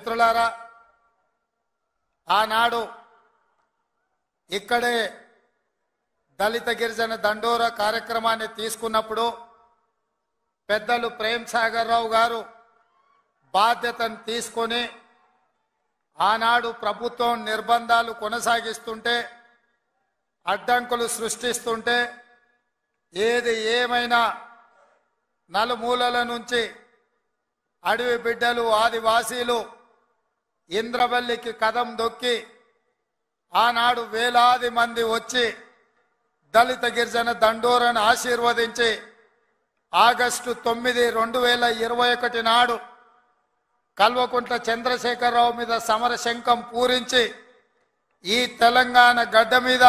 మిత్రులారా, ఆనాడు ఇక్కడే దళిత గిరిజన దండోరా కార్యక్రమాన్ని తీసుకున్నప్పుడు పెద్దలు ప్రేమ్ సాగర్ రావు గారు బాధ్యతను తీసుకొని ఆనాడు ప్రభుత్వం నిర్బంధాలు కొనసాగిస్తుంటే, అడ్డంకులు సృష్టిస్తుంటే, ఏది ఏమైనా నలుమూలల నుంచి అడవి బిడ్డలు ఆదివాసీలు ఇంద్రవల్లికి కదం దొక్కి ఆనాడు వేలాది మంది వచ్చి దళిత గిరిజన దండోరాను ఆశీర్వదించి ఆగస్టు 9, 2021 నాడు కల్వకుంట్ల చంద్రశేఖరరావు మీద సమర శంఖం పూరించి ఈ తెలంగాణ గడ్డ మీద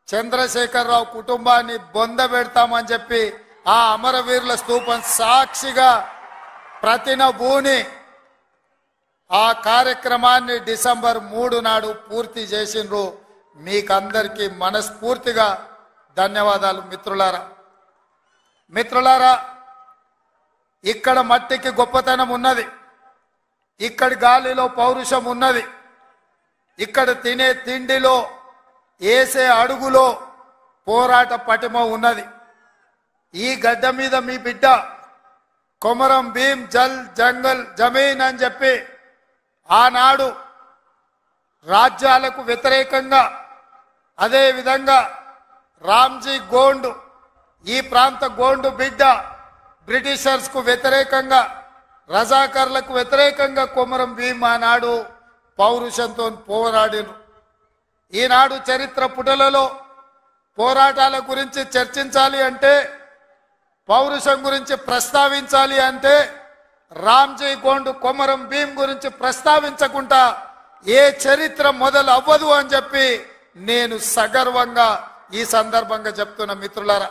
చంద్రశేఖరరావు కుటుంబాన్ని బొందబెడతామని చెప్పి ఆ అమరవీరుల స్తూపం సాక్షిగా ప్రతినబూని ఆ కార్యక్రమాన్ని డిసెంబర్ 3 నాడు పూర్తి చేసిండ్రు. మీకందరికీ మనస్ఫూర్తిగా ధన్యవాదాలు మిత్రులారా. ఇక్కడ మట్టికి గొప్పతనం ఉన్నది, ఇక్కడి గాలిలో పౌరుషం ఉన్నది, ఇక్కడ తినే తిండిలో వేసే అడుగులో పోరాట పటిమ ఉన్నది. ఈ గడ్డ మీద మీ బిడ్డ కొమరం భీం జల్ జంగల్ జమీన్ అని చెప్పి ఆనాడు రాజ్యాలకు వ్యతిరేకంగా, అదే విధంగా రామ్జీ గోండు ఈ ప్రాంత గోండు బిడ్డ బ్రిటిషర్స్ కు వ్యతిరేకంగా, రజాకర్లకు వ్యతిరేకంగా కొమరం భీం ఆనాడు పౌరుషంతో పోరాడిను. ఈనాడు చరిత్ర పుటలలో పోరాటాల గురించి చర్చించాలి అంటే, పౌరుషం గురించి ప్రస్తావించాలి అంటే రామ్జీ గోండు కొమరం భీం గురించి ప్రస్తావించకుండా ఏ చరిత్ర మొదలు అవ్వదు అని చెప్పి నేను సగర్వంగా ఈ సందర్భంగా చెప్తున్నా మిత్రులారా.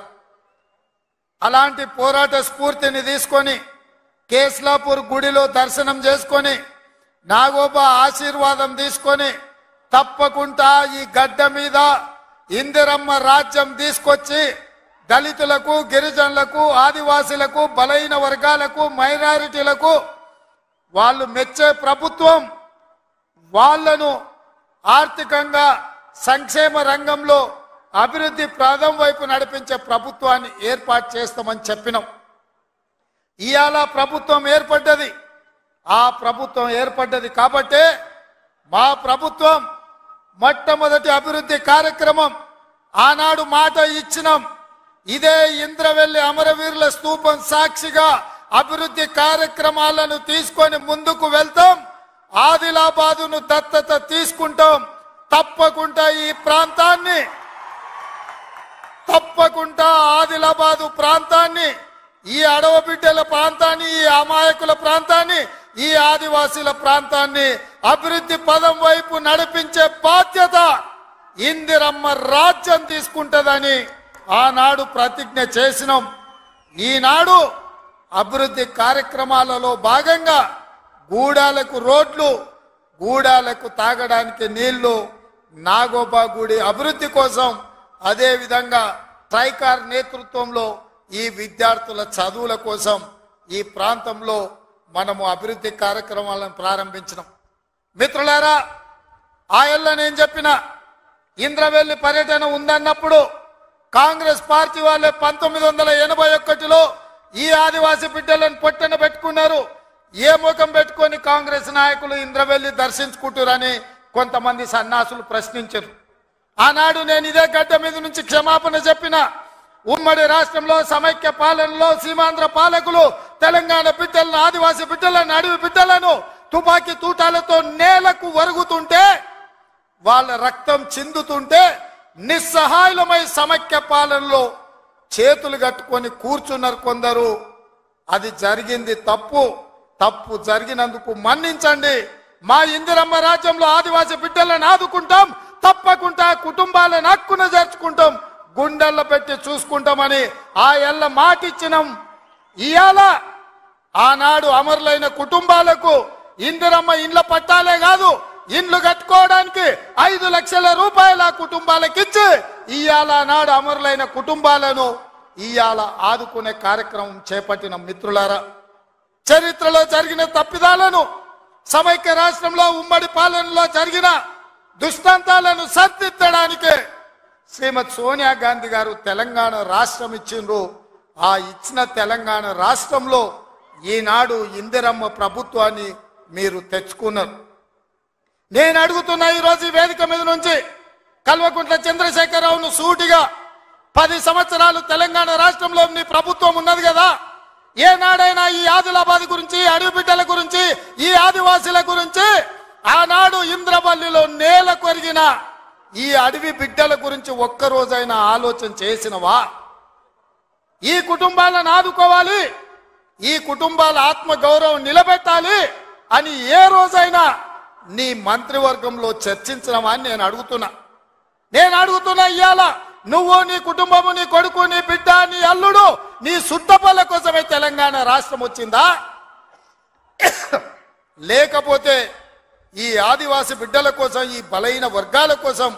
అలాంటి పోరాట స్ఫూర్తిని తీసుకొని కేస్లాపూర్ గుడిలో దర్శనం చేసుకొని నాగోబా ఆశీర్వాదం తీసుకొని తప్పకుండా ఈ గడ్డ మీద ఇందిరమ్మ రాజ్యం తీసుకొచ్చి దళితులకు, గిరిజనులకు, ఆదివాసీలకు, బలహీన వర్గాలకు, మైనారిటీలకు వాళ్ళు మెచ్చే ప్రభుత్వం, వాళ్లను ఆర్థికంగా సంక్షేమ రంగంలో అభివృద్ధి ప్రాంతం వైపు నడిపించే ప్రభుత్వాన్ని ఏర్పాటు చేస్తామని చెప్పినాం. ఇవాళ ప్రభుత్వం ఏర్పడ్డది. ఆ ప్రభుత్వం ఏర్పడ్డది కాబట్టే మా ప్రభుత్వం మొట్టమొదటి అభివృద్ధి కార్యక్రమం ఆనాడు మాట ఇచ్చినాం. ఇదే ఇంద్రవెల్లి అమరవీరుల స్తూపం సాక్షిగా అభివృద్ధి కార్యక్రమాలను తీసుకొని ముందుకు వెళ్తాం. ఆదిలాబాదును దత్తత తీసుకుంటాం. తప్పకుండా ఈ ప్రాంతాన్ని, తప్పకుండా ఆదిలాబాదు ప్రాంతాన్ని, ఈ అడవ బిడ్డల ప్రాంతాన్ని, ఈ అమాయకుల ప్రాంతాన్ని, ఈ ఆదివాసీల ప్రాంతాన్ని అభివృద్ధి పదం వైపు నడిపించే బాధ్యత ఇందిరమ్మ రాజ్యం తీసుకుంటదని ఆనాడు ప్రతిజ్ఞ చేసినాం. ఈనాడు అభివృద్ధి కార్యక్రమాలలో భాగంగా గూడాలకు రోడ్లు, గూడాలకు తాగడానికి నీళ్లు, నాగోబా గుడి అభివృద్ధి కోసం, అదే విధంగా ట్రైకార్ నేతృత్వంలో ఈ విద్యార్థుల చదువుల కోసం ఈ ప్రాంతంలో మనము అభివృద్ధి కార్యక్రమాలను ప్రారంభించినాం. మిత్రులారా, ఆయల్ల నేను చెప్పిన ఇంద్రవెల్లి పర్యటన ఉందన్నప్పుడు కాంగ్రెస్ పార్టీ వాళ్ళే 1981లో ఈ ఆదివాసీ బిడ్డలను పొట్టన పెట్టుకున్నారు. ఏ ముఖం పెట్టుకొని కాంగ్రెస్ నాయకులు ఇంద్రవెల్లి దర్శించుకుంటారని కొంతమంది సన్నాసులు ప్రశ్నించారు. ఆనాడు నేను ఇదే గడ్డ మీద నుంచి క్షమాపణ చెప్పిన. ఉమ్మడి రాష్ట్రంలో సమైక్య పాలనలో సీమాంధ్ర పాలకులు తెలంగాణ బిడ్డలను, ఆదివాసీ బిడ్డలను, అడవి బిడ్డలను తుపాకీ తూటాలతో నేలకు వరుగుతుంటే, వాళ్ళ రక్తం చిందుతుంటే నిస్సహాయులమై సమైక్య పాలనలో చేతులు కట్టుకొని కూర్చున్నారు కొందరు. అది జరిగింది తప్పు. తప్పు జరిగినందుకు మన్నించండి. మా ఇందిరమ్మ రాజ్యంలో ఆదివాసీ బిడ్డలను ఆదుకుంటాం. తప్పకుండా కుటుంబాలను హక్కున చేర్చుకుంటాం, గుండెల్లో పెట్టి చూసుకుంటామని ఆ ఎల్ల మాటిచ్చినాం. ఇయాల ఆనాడు అమరులైన కుటుంబాలకు ఇందిరమ్మ ఇండ్ల పట్టాలే కాదు, ఇండ్లు కట్టుకోవడానికి 5 లక్షల రూపాయల కుటుంబాలకు ఇచ్చి ఇయాల నాడు అమరులైన కుటుంబాలను ఇయాల ఆదుకునే కార్యక్రమం చేపట్టిన. మిత్రులారా, చరిత్రలో జరిగిన తప్పిదాలను సమైక్య రాష్ట్రంలో ఉమ్మడి పాలనలో జరిగిన దుష్టాంతాలను సరిదిద్దడానికే శ్రీమతి సోనియా గాంధీ గారు తెలంగాణ రాష్ట్రం ఇచ్చిండ్రు. ఆ ఇచ్చిన తెలంగాణ రాష్ట్రంలో ఈనాడు ఇందిరమ్మ ప్రభుత్వాన్ని మీరు తెచ్చుకున్నారు. నేను అడుగుతున్నా ఈరోజు ఈ వేదిక మీద నుంచి కల్వకుంట్ల చంద్రశేఖరరావును సూటిగా 10 సంవత్సరాలు తెలంగాణ రాష్ట్రంలో నీ ప్రభుత్వం ఉన్నది కదా, ఏనాడైనా ఈ ఆదిలాబాద్ గురించి, అడవి బిడ్డల గురించి, ఈ ఆదివాసీల గురించి, ఆనాడు ఇంద్రవల్లిలో నేల కొరిగిన ఈ అడవి బిడ్డల గురించి ఒక్కరోజైనా ఆలోచన చేసినవా? ఈ కుటుంబాలను ఆదుకోవాలి, ఈ కుటుంబాల ఆత్మ గౌరవం నిలబెట్టాలి అని ఏ రోజైనా నీ మంత్రివర్గంలో చర్చించడమా అని నేను అడుగుతున్నా. ఇవాళ నువ్వు, నీ కుటుంబము, నీ కొడుకు, నీ బిడ్డ, నీ అల్లుడు, నీ సుట్టపల్ల కోసమే తెలంగాణ రాష్ట్రం వచ్చిందా? లేకపోతే ఈ ఆదివాసి బిడ్డల కోసం, ఈ బలైన వర్గాల కోసం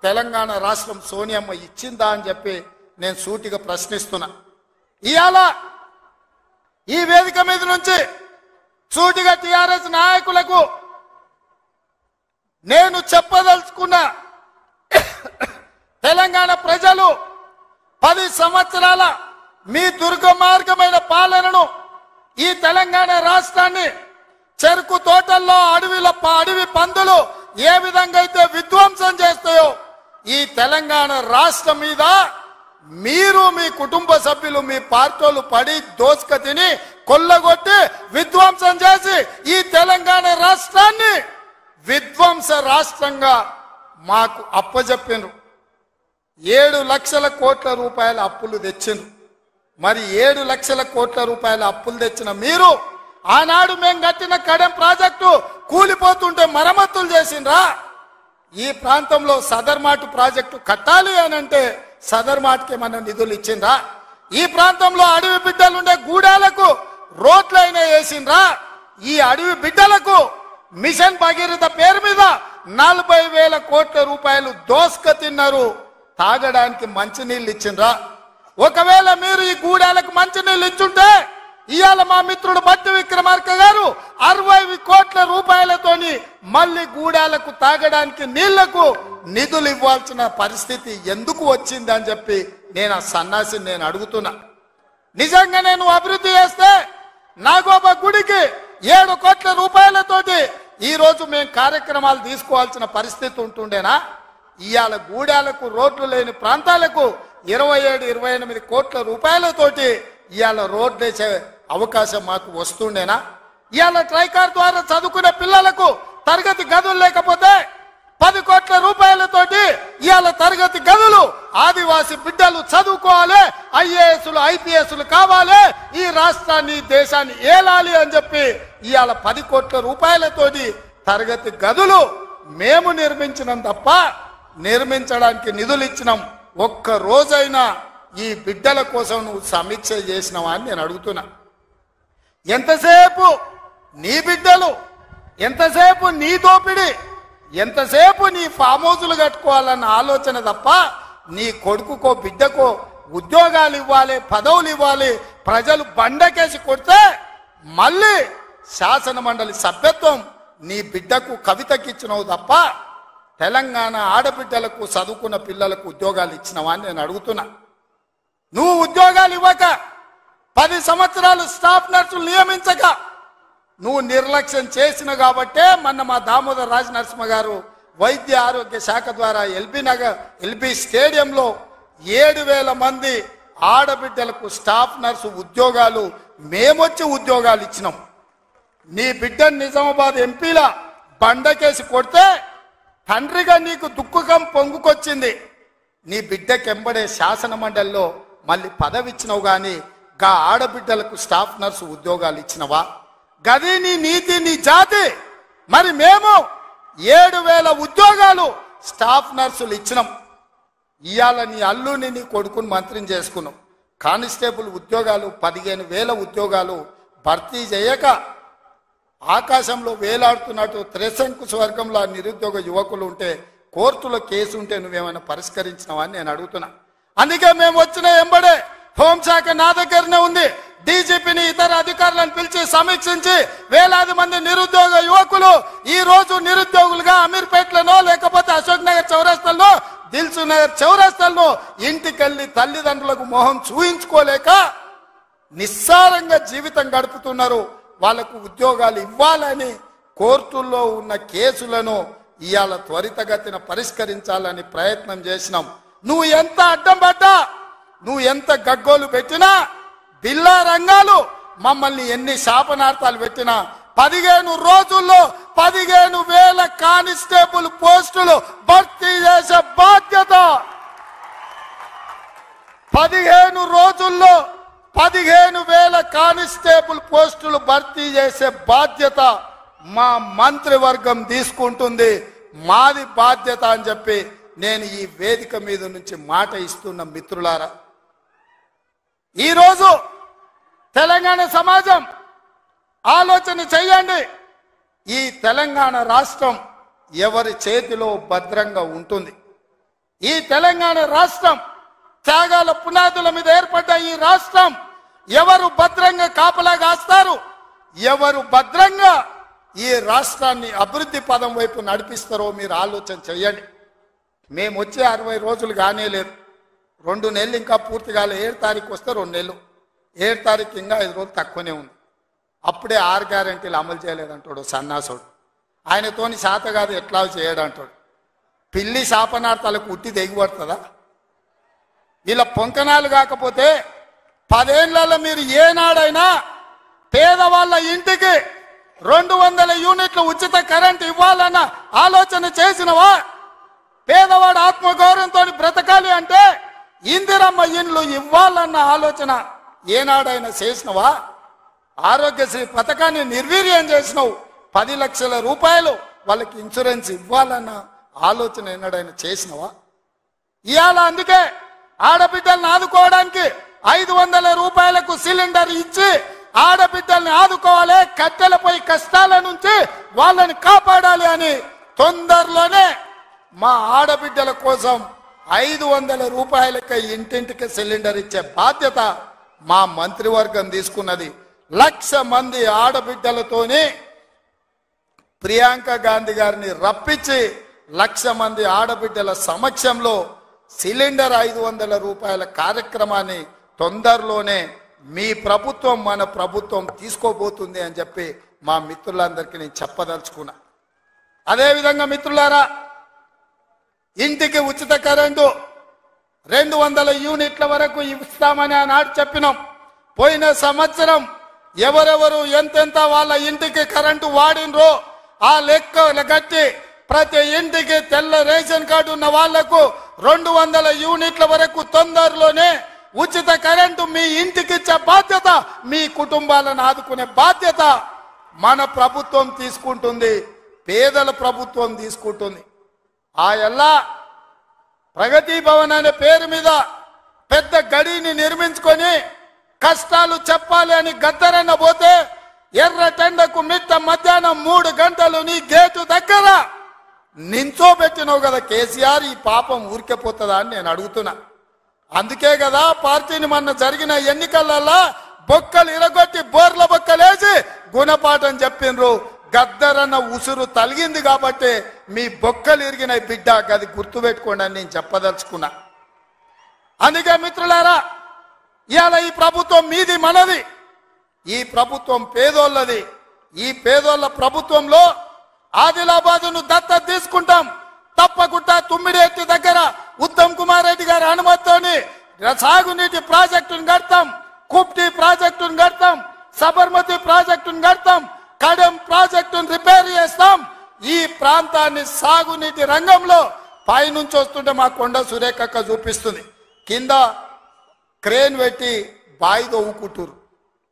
తెలంగాణ రాష్ట్రం సోనియమ్మ ఇచ్చిందా అని చెప్పి నేను సూటిగా ప్రశ్నిస్తున్నా. ఇవాళ ఈ వేదిక మీద నుంచి సూటిగా టిఆర్ఎస్ నాయకులకు నేను చెప్పదలుచుకున్నా, తెలంగాణ ప్రజలు 10 సంవత్సరాల మీ దుర్గమార్గమైన పాలనను, ఈ తెలంగాణ రాష్ట్రాన్ని చెరుకు తోటల్లో అడవి పందులు ఏ విధంగా అయితే విధ్వంసం చేస్తాయో ఈ తెలంగాణ రాష్ట్రం మీద మీరు, మీ కుటుంబ సభ్యులు, మీ పార్టీలు పడి దోసుక తిని కొల్లగొట్టి విధ్వంసం చేసి ఈ తెలంగాణ రాష్ట్రాన్ని విధ్వంస రాష్ట్రంగా మాకు అప్పజెప్పినారు. 7 లక్షల కోట్ల రూపాయల అప్పులు తెచ్చిండ్రు. మరి 7 లక్షల కోట్ల రూపాయల అప్పులు తెచ్చిన మీరు ఆనాడు మేము కట్టిన కడెం ప్రాజెక్టు కూలిపోతుంటే మరమ్మతులు చేసిండ్రా? ఈ ప్రాంతంలో సదర్మాటు ప్రాజెక్టు కట్టాలి అని అంటే సదర్మాట్కి ఏమన్నా నిధులు ఇచ్చిండ్రా? ఈ ప్రాంతంలో అడవి బిడ్డలుండే గూడాలకు రోడ్లైనా వేసిండ్రా? ఈ అడవి బిడ్డలకు మిషన్ భగీరథ పేరు మీద 40,000 కోట్ల రూపాయలు దోసుక తిన్నారు. తాగడానికి మంచినీళ్ళు ఇచ్చిండ్రా? ఒకవేళ మీరు ఈ గూడాలకు మంచినీళ్ళు ఇచ్చుంటే ఇవాళ మా మిత్రుడు బట్టి విక్రమార్క గారు 60 కోట్ల రూపాయలతోని మళ్ళీ గూడాలకు తాగడానికి నీళ్లకు నిధులు ఇవ్వాల్సిన పరిస్థితి ఎందుకు వచ్చింది అని చెప్పి నేను ఆ సన్నాసిని నేను అడుగుతున్నా. నిజంగా నేను అభివృద్ధి చేస్తే నాగోబా గుడికి 7 కోట్ల రూపాయలతోటి ఈ రోజు మేము కార్యక్రమాలు తీసుకోవాల్సిన పరిస్థితి ఉంటుండేనా? ఇవాళ గూడాలకు రోడ్లు లేని ప్రాంతాలకు 27-28 కోట్ల రూపాయలతోటి ఇవాళ రోడ్లు వేసే అవకాశం మాకు వస్తుండేనా? ఇవాళ ట్రైకార్ ద్వారా చదువుకునే పిల్లలకు తరగతి గదులు లేకపోతే 10 కోట్ల రూపాయలతోటి ఇవాళ తరగతి గదులు ఆదివాసి బిడ్డలు చదువుకోవాలి, ఐఏఎస్లు ఐపీఎస్లు కావాలి, ఈ రాష్ట్రాన్ని దేశాన్ని ఏలాలి అని చెప్పి ఇవాళ 10 కోట్ల రూపాయలతోటి తరగతి గదులు మేము నిర్మించినాం తప్ప నిర్మించడానికి నిధులు ఇచ్చినాం. ఒక్క రోజైనా ఈ బిడ్డల కోసం నువ్వు సమీక్ష చేసినావా అని నేను అడుగుతున్నా. ఎంతసేపు నీ బిడ్డలు, ఎంతసేపు నీ దోపిడి, ఎంతసేపు నీ ఫామ్ హౌజులు కట్టుకోవాలన్న ఆలోచన తప్ప నీ కొడుకుకో బిడ్డకో ఉద్యోగాలు ఇవ్వాలి, పదవులు ఇవ్వాలి, ప్రజలు బండకేసి కొడితే మళ్ళీ శాసన మండలి సభ్యత్వం నీ బిడ్డకు కవితకిచ్చినవు తప్ప తెలంగాణ ఆడబిడ్డలకు చదువుకున్న పిల్లలకు ఉద్యోగాలు ఇచ్చినవా అని నేను అడుగుతున్నా. నువ్వు ఉద్యోగాలు ఇవ్వక 10 సంవత్సరాలు స్టాఫ్ నర్సులు నియమించక నువ్వు నిర్లక్ష్యం చేసిన కాబట్టే మొన్న మా దామోదర్ రాజ నరసింహ గారు వైద్య ఆరోగ్య శాఖ ద్వారా ఎల్బీ స్టేడియంలో 7,000 మంది ఆడబిడ్డలకు స్టాఫ్ నర్సు ఉద్యోగాలు మేమొచ్చి ఉద్యోగాలు ఇచ్చినాం. నీ బిడ్డను నిజామాబాద్ ఎంపీల బండకేసి కొడితే తండ్రిగా నీకు దుఃఖం పొంగుకొచ్చింది. నీ బిడ్డకెంబడే శాసన మండలిలో మళ్ళీ పదవి ఇచ్చినవు గాని గా ఆడబిడ్డలకు స్టాఫ్ నర్సు ఉద్యోగాలు ఇచ్చినవా? గది నీ నీతి, నీ జాతి. మరి మేము 7,000 ఉద్యోగాలు స్టాఫ్ నర్సులు ఇచ్చినాం. ఇవాళ నీ అల్లుని, నీ కొడుకుని మంత్రిని చేసుకున్నాం. కానిస్టేబుల్ ఉద్యోగాలు 15,000 ఉద్యోగాలు భర్తీ చేయక ఆకాశంలో వేలాడుతున్నట్టు త్రిశంకు స్వర్గంలో నిరుద్యోగ యువకులు ఉంటే కోర్టులో కేసు ఉంటే నువ్వేమైనా పరిష్కరించినావా అని నేను అడుగుతున్నా. అందుకే మేము వచ్చిన ఎంబడే హోంశాఖ నా దగ్గరనే ఉంది, డీజీపీని ఇతర అధికారులను పిలిచి సమీక్షించి వేలాది మంది నిరుద్యోగ యువకులు ఈ రోజు నిరుద్యోగులుగా అమీర్పేటలోనో లేకపోతే అశోక్ నగర్ చౌరస్తాలో దిల్సు నగర్ చౌరస్తాలో ఇంటికెళ్ళి తల్లిదండ్రులకు మొహం చూయించుకోలేక నిస్సారంగా జీవితం గడుపుతున్నారు. వాళ్లకు ఉద్యోగాలు ఇవ్వాలని కోర్టుల్లో ఉన్న కేసులను ఇవాళ త్వరితగతిన పరిష్కరించాలని ప్రయత్నం చేసినాం. నువ్వు ఎంత అడ్డం పడ్డా, నువ్వు ఎంత గగ్గోలు పెట్టినా, బిల్లా రంగాలు మమ్మల్ని ఎన్ని శాపనార్థాలు పెట్టినా 15 రోజుల్లో 15,000 కానిస్టేబుల్ పోస్టులు భర్తీ చేసే బాధ్యత, 15 రోజుల్లో 15,000 కానిస్టేబుల్ పోస్టులు భర్తీ చేసే బాధ్యత మా మంత్రివర్గం తీసుకుంటుంది. మాది బాధ్యత అని చెప్పి నేను ఈ వేదిక మీద నుంచి మాట ఇస్తున్న మిత్రులారా, ఈరోజు తెలంగాణ సమాజం ఆలోచన చెయ్యండి. ఈ తెలంగాణ రాష్ట్రం ఎవరి చేతిలో భద్రంగా ఉంటుంది? ఈ తెలంగాణ రాష్ట్రం త్యాగాల పునాదుల మీద ఏర్పడ్డ ఈ రాష్ట్రం ఎవరు భద్రంగా కాపలా కాస్తారు? ఎవరు భద్రంగా ఈ రాష్ట్రాన్ని అభివృద్ధి పదం వైపు నడిపిస్తారో మీరు ఆలోచన చెయ్యండి. మేము వచ్చే 60 రోజులు కానే లేదు, 2 నెలలు ఇంకా పూర్తి కాలే. 7 తారీఖు వస్తే 2 నెలలు, 7 తారీఖు ఇంకా 5 రోజులు తక్కువనే ఉంది. అప్పుడే 6 గ్యారెంటీలు అమలు చేయలేదంటాడు సన్నాసుడు. ఆయనతోని శాత కాదు ఎట్లా చేయడంటాడు. పిల్లి శాపనార్థాలకు ఉట్టి దిగిపడుతుందా? ఇలా పొంకనాలు కాకపోతే 10 ఏళ్లలో మీరు ఏనాడైనా పేదవాళ్ళ ఇంటికి 200 యూనిట్ల ఉచిత కరెంట్ ఇవ్వాలన్న ఆలోచన చేసినవా? పేదవాడు ఆత్మగౌరవంతో బ్రతకాలి అంటే ఇందిరమ్మ ఇండ్లు ఇవ్వాలన్న ఆలోచన ఏనాడైనా చేసినవా? ఆరోగ్యశ్రీ పథకాన్ని నిర్వీర్యం చేసినావు. 10 లక్షల రూపాయలు వాళ్ళకి ఇన్సూరెన్స్ ఇవ్వాలన్న ఆలోచన ఏనాడైనా చేసినవా? ఇవాళ అందుకే ఆడబిడ్డల్ని ఆదుకోవడానికి 500 రూపాయలకు సిలిండర్ ఇచ్చి ఆడబిడ్డల్ని ఆదుకోవాలి, కట్టెలపై కష్టాల నుంచి వాళ్ళని కాపాడాలి అని తొందరలోనే మా ఆడబిడ్డల కోసం 500 రూపాయలకి ఇంటింటికి సిలిండర్ ఇచ్చే బాధ్యత మా మంత్రివర్గం తీసుకున్నది. 1,00,000 మంది ఆడబిడ్డలతోని ప్రియాంక గాంధీ గారిని రప్పించి 1,00,000 మంది ఆడబిడ్డల సమక్షంలో సిలిండర్ 500 రూపాయల కార్యక్రమాన్ని తొందరలోనే మీ ప్రభుత్వం మన ప్రభుత్వం తీసుకోబోతుంది అని చెప్పి మా మిత్రులందరికీ నేను చెప్పదలుచుకున్నా. అదేవిధంగా మిత్రులారా, ఇంటికి ఉచిత కరెంటు 200 యూనిట్ల వరకు ఇస్తామని ఆనాడు చెప్పినాం. పోయిన సంవత్సరం ఎవరెవరు ఎంతెంత వాళ్ళ ఇంటికి కరెంటు వాడినరో ఆ లెక్క కట్టి ప్రతి ఇంటికి తెల్ల రేషన్ కార్డు ఉన్న వాళ్లకు 200 యూనిట్ల వరకు తొందరలోనే ఉచిత కరెంటు మీ ఇంటికి ఇచ్చే బాధ్యత, మీ కుటుంబాలను ఆదుకునే బాధ్యత మన ప్రభుత్వం తీసుకుంటుంది, పేదల ప్రభుత్వం తీసుకుంటుంది. ఆ ఎల్లా ప్రగతి భవన్ అనే పేరు మీద పెద్ద గడిని నిర్మించుకొని కష్టాలు చెప్పాలి అని గద్దరన్న పోతే ఎర్రటెండకు మిట్ట మధ్యాహ్నం 3 గంటలు నీ గేటు దగ్గర నించోబెట్టినావు కదా కేసీఆర్. ఈ పాపం ఊరికెపోతుందా అని నేను అడుగుతున్నా. అందుకే కదా పార్టీని మొన్న జరిగిన ఎన్నికలలో బొక్కలు ఇరగొట్టి బోర్ల బొక్కలేసి గుణపాఠం చెప్పిండ్రు. గద్దరన్న ఉసురు తలిగింది కాబట్టి మీ బొక్కలు ఇరిగిన బిడ్డ, అది గుర్తుపెట్టుకోండి అని నేను చెప్పదలుచుకున్నా. అందుకే మిత్రులారా, ఇవాళ ఈ ప్రభుత్వం మీది మనది, ఈ ప్రభుత్వం పేదోళ్ళది. ఈ పేదోళ్ళ ప్రభుత్వంలో ఆదిలాబాదును దత్తత తీసుకుంటాం. తప్పకుండా తుమ్మిడిఎట్టి దగ్గర ఉత్తమ్ కుమార్ రెడ్డి గారి అనుమతితోని సాగునీటి ప్రాజెక్టును కడతాం, కుప్టి ప్రాజెక్టును కడతాం, సబర్మతి ప్రాజెక్టును కడతాం, కడెం ప్రాజెక్టును రిపేర్ చేస్తాం. ఈ ప్రాంతాన్ని సాగునీటి రంగంలో పైనుంచి వస్తుంటే మా కొండ సురేఖక్క చూపిస్తుంది, కింద క్రేన్ పెట్టి బాయి తవ్వుకుంటారు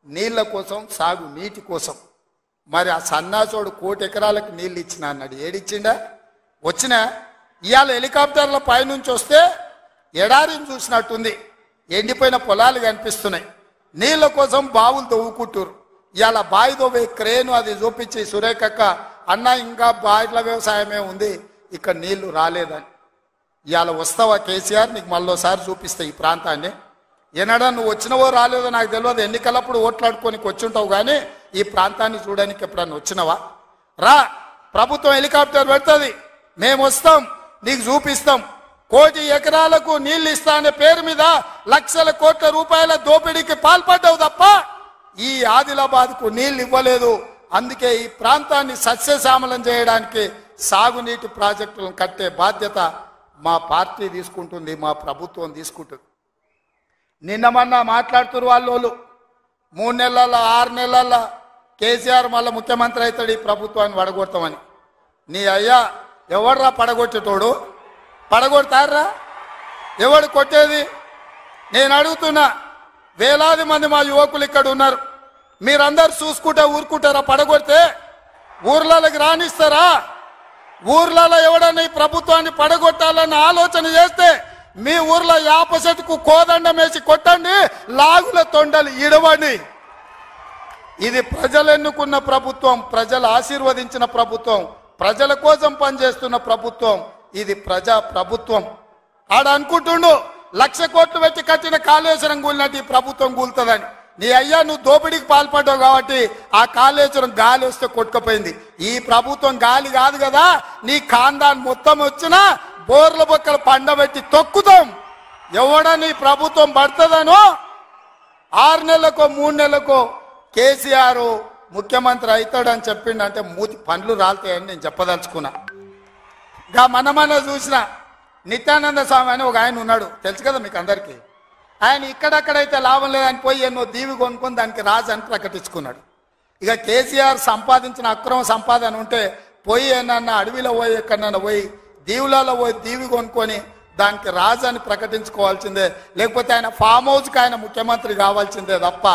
నీళ్ల కోసం, సాగు నీటి కోసం. మరి ఆ సన్నాసోడు 1 కోటి ఎకరాలకు నీళ్ళు ఇచ్చిన అన్నాడు. ఏడిచ్చిండా? వచ్చినా ఇవాళ హెలికాప్టర్ల పైనుంచి వస్తే ఎడారిని చూసినట్టుంది, ఎండిపోయిన పొలాలు కనిపిస్తున్నాయి. నీళ్ల కోసం బావులు తవ్వుకుంటారు. ఇవాళ బావి తవ్వే క్రేను అది చూపించి సురేఖక్క అన్న ఇంకా బాయిల వ్యవసాయమే ఉంది, ఇక్కడ నీళ్లు రాలేదని. ఇవాళ వస్తావా కేసీఆర్? నీకు మళ్ళోసారి చూపిస్తా ఈ ప్రాంతాన్ని. ఏనాడా నువ్వు వచ్చినవో రాలేదో నాకు తెలియదు, ఎన్నికలప్పుడు ఓట్లాడుకోనికి వచ్చుంటావు, కానీ ఈ ప్రాంతాన్ని చూడడానికి ఎప్పుడన్నా వచ్చినవా? రా, ప్రభుత్వం హెలికాప్టర్ పెడుతుంది, మేము వస్తాం, నీకు చూపిస్తాం. 1 కోటి ఎకరాలకు నీళ్లు ఇస్తా అనే పేరు మీద లక్షల కోట్ల రూపాయల దోపిడీకి పాల్పడ్డావు తప్ప ఈ ఆదిలాబాద్కు నీళ్లు ఇవ్వలేదు. అందుకే ఈ ప్రాంతాన్ని సస్యశ్యామలం చేయడానికి సాగునీటి ప్రాజెక్టులను కట్టే బాధ్యత మా పార్టీ తీసుకుంటుంది, మా ప్రభుత్వం తీసుకుంటుంది. నిన్న మొన్న మాట్లాడుతున్నారు వాళ్ళు 3 నెలల్లో 6 నెలల్లో కేసీఆర్ మళ్ళీ ముఖ్యమంత్రి అవుతాడు, ఈ ప్రభుత్వాన్ని పడగొడతామని. నీ అయ్యా ఎవడ్రా పడగొట్టేటోడు? పడగొడతారా? ఎవడు కొట్టేది? నేను అడుగుతున్నా, వేలాది మంది మా యువకులు ఇక్కడ ఉన్నారు, మీరందరూ చూసుకుంటే ఊరుకుంటారా? పడగొడితే ఊర్లలోకి రానిస్తారా? ఊర్లలో ఎవడన్నా ఈ ప్రభుత్వాన్ని పడగొట్టాలన్న ఆలోచన చేస్తే మీ ఊర్లో యాప చెట్టుకు కోదండం వేసి కొట్టండి, లాగుల తొండలు ఇడవండి. ఇది ప్రజలు ఎన్నుకున్న ప్రభుత్వం, ప్రజలు ఆశీర్వదించిన ప్రభుత్వం, ప్రజల కోసం పనిచేస్తున్న ప్రభుత్వం. ఇది ప్రజా ప్రభుత్వం. ఆడ అనుకుంటుండు 1,00,000 కోట్లు పెట్టి కట్టిన కాళేశ్వరం కూలినట్టు ఈ ప్రభుత్వం కూలుతుందని. నీ అయ్యా నువ్వు దోపిడీకి పాల్పడ్డావు కాబట్టి ఆ కాళేశ్వరం గాలి వస్తే కొట్టుకుపోయింది. ఈ ప్రభుత్వం గాలి కాదు కదా, నీ ఖాందాన్ మొత్తం వచ్చినా బోర్ల బొక్కలు పండబెట్టి తొక్కుతాం. ఎవడని ప్రభుత్వం పడుతుందనో 6 నెలలకో 3 నెలలకో కేసీఆర్ ముఖ్యమంత్రి అవుతాడని చెప్పిండంటే మూతి పండ్లు రాలుతాయని నేను చెప్పదలుచుకున్నా. గా మన చూసిన నిత్యానంద స్వామి అని ఒక ఆయన ఉన్నాడు, తెలుసు కదా మీకు అందరికీ. ఆయన ఇక్కడక్కడైతే లాభం లేదని పోయి ఎన్నో దీవి కొనుక్కొని దానికి రాజు అని ప్రకటించుకున్నాడు. ఇక కేసీఆర్ సంపాదించిన అక్రమ సంపాదన ఉంటే పోయి ఏమన్నా అడవిలో పోయి ఎక్కడన్నా పోయి దీవులలో పోయి దీవి కొనుక్కొని దానికి రాజు అని ప్రకటించుకోవాల్సిందే, లేకపోతే ఆయన ఫామ్ హౌస్కి ఆయన ముఖ్యమంత్రి కావాల్సిందే తప్ప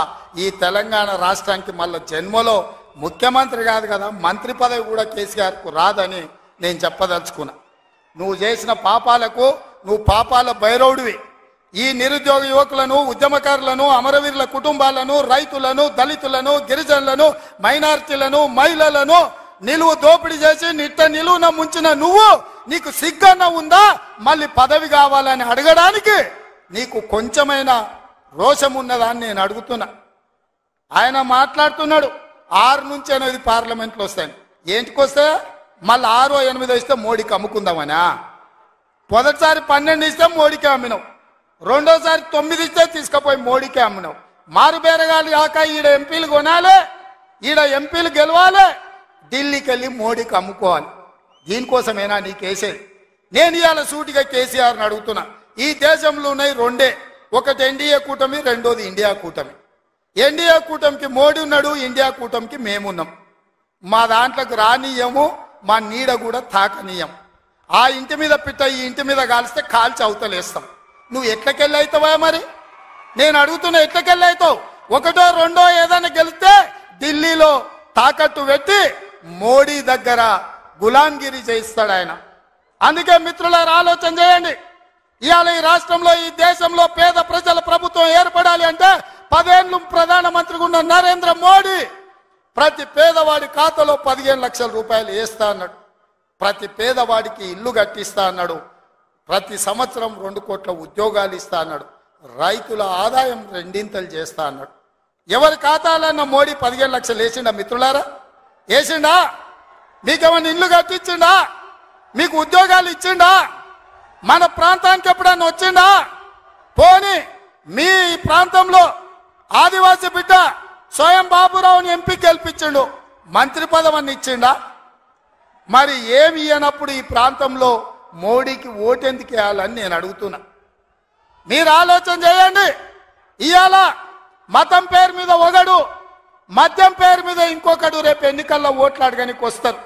ఈ తెలంగాణ రాష్ట్రానికి మళ్ళీ జన్మలో ముఖ్యమంత్రి కాదు కదా, మంత్రి పదవి కూడా కేసీఆర్కు రాదని నేను చెప్పదలుచుకున్నా. నువ్వు చేసిన పాపాలకు నువ్వు పాపాల భైరవుడివి. ఈ నిరుద్యోగ యువకులను, ఉద్యమకారులను, అమరవీరుల కుటుంబాలను, రైతులను, దళితులను, గిరిజనులను, మైనారిటీలను, మహిళలను నిలువు దోపిడీ చేసి నిలువున ముంచిన నువ్వు, నీకు సిగ్గన్న ఉందా మళ్ళీ పదవి కావాలని అడగడానికి? నీకు కొంచెమైనా రోషం ఉన్నదా అని నేను అడుగుతున్నా. ఆయన మాట్లాడుతున్నాడు 6 నుంచి 8 పార్లమెంట్లు వస్తాయి. ఏంటికొస్తే మళ్ళీ 6, 8 ఇస్తే మోడీకి అమ్ముకుందామనా? మొదటిసారి 12 ఇస్తే మోడీకే అమ్మినావు, రెండోసారి 9 ఇస్తే తీసుకుపోయి మోడీకే అమ్మినావు. మారు బేరగాలు కాక ఈడ ఎంపీలు కొనాలి, ఈడ ఎంపీలు గెలవాలి, ఢిల్లీకి వెళ్ళి మోడీకి అమ్ముకోవాలి. దీనికోసమేనా నీకేసేది? నేను ఇవాళ సూటిగా కేసీఆర్ని అడుగుతున్నా. ఈ దేశంలో ఉన్నాయి 2, ఒకటి ఎన్డీఏ కూటమి, రెండోది ఇండియా కూటమి. ఎన్డీఏ కూటమికి మోడీ ఉన్నాడు, ఇండియా కూటమికి మేమున్నాం. మా దాంట్లోకి రానీయము, మా నీడ కూడా తాకనీయం. ఆ ఇంటి మీద పిట్ట ఈ ఇంటి మీద కాలిస్తే కాల్చి అవతలేస్తాం. నువ్వు ఎట్లకెళ్ళి అవుతావా? మరి నేను అడుగుతున్నా, ఎట్లకెళ్ళి అవుతావు? 1, 2 ఏదైనా గెలిస్తే ఢిల్లీలో తాకట్టు పెట్టి మోడీ దగ్గర గులాంగిరి చేయిస్తాడు ఆయన. అందుకే మిత్రులారా ఆలోచన చేయండి. ఇవాళ ఈ రాష్ట్రంలో, ఈ దేశంలో పేద ప్రజల ప్రభుత్వం ఏర్పడాలి అంటే 10 ఏళ్ళు ప్రధానమంత్రిగా ఉన్న నరేంద్ర మోడీ ప్రతి పేదవాడి ఖాతాలో 15 లక్షల రూపాయలు వేస్తా అన్నాడు. ప్రతి పేదవాడికి ఇల్లు కట్టిస్తా అన్నాడు. ప్రతి సంవత్సరం 2 కోట్ల ఉద్యోగాలు ఇస్తా అన్నాడు. రైతుల ఆదాయం 2 చేస్తా అన్నాడు. ఎవరి ఖాతాలన్నా మోడీ 15 లక్షలు వేసిండా మిత్రులారా? వేసిండా? మీకేమైనా ఇల్లు కట్టించిండా? మీకు ఉద్యోగాలు ఇచ్చిండా? మన ప్రాంతానికి ఎప్పుడన్నా వచ్చిండా? పోనీ మీ ప్రాంతంలో ఆదివాసీ బిడ్డ స్వయం బాబురావుని ఎంపీ గెలిపించిండు, మంత్రి పదవిని ఇచ్చిండా? మరి ఏమి ఇయ్యనప్పుడు ఈ ప్రాంతంలో మోడీకి ఓటెందుకు వేయాలని నేను అడుగుతున్నా. మీరు ఆలోచన చేయండి. ఇవాళ మతం పేరు మీద ఒకడు, మద్యం పేరు మీద ఇంకొకడు రేపు ఎన్నికల్లో ఓట్లు అడగడానికి వస్తారు.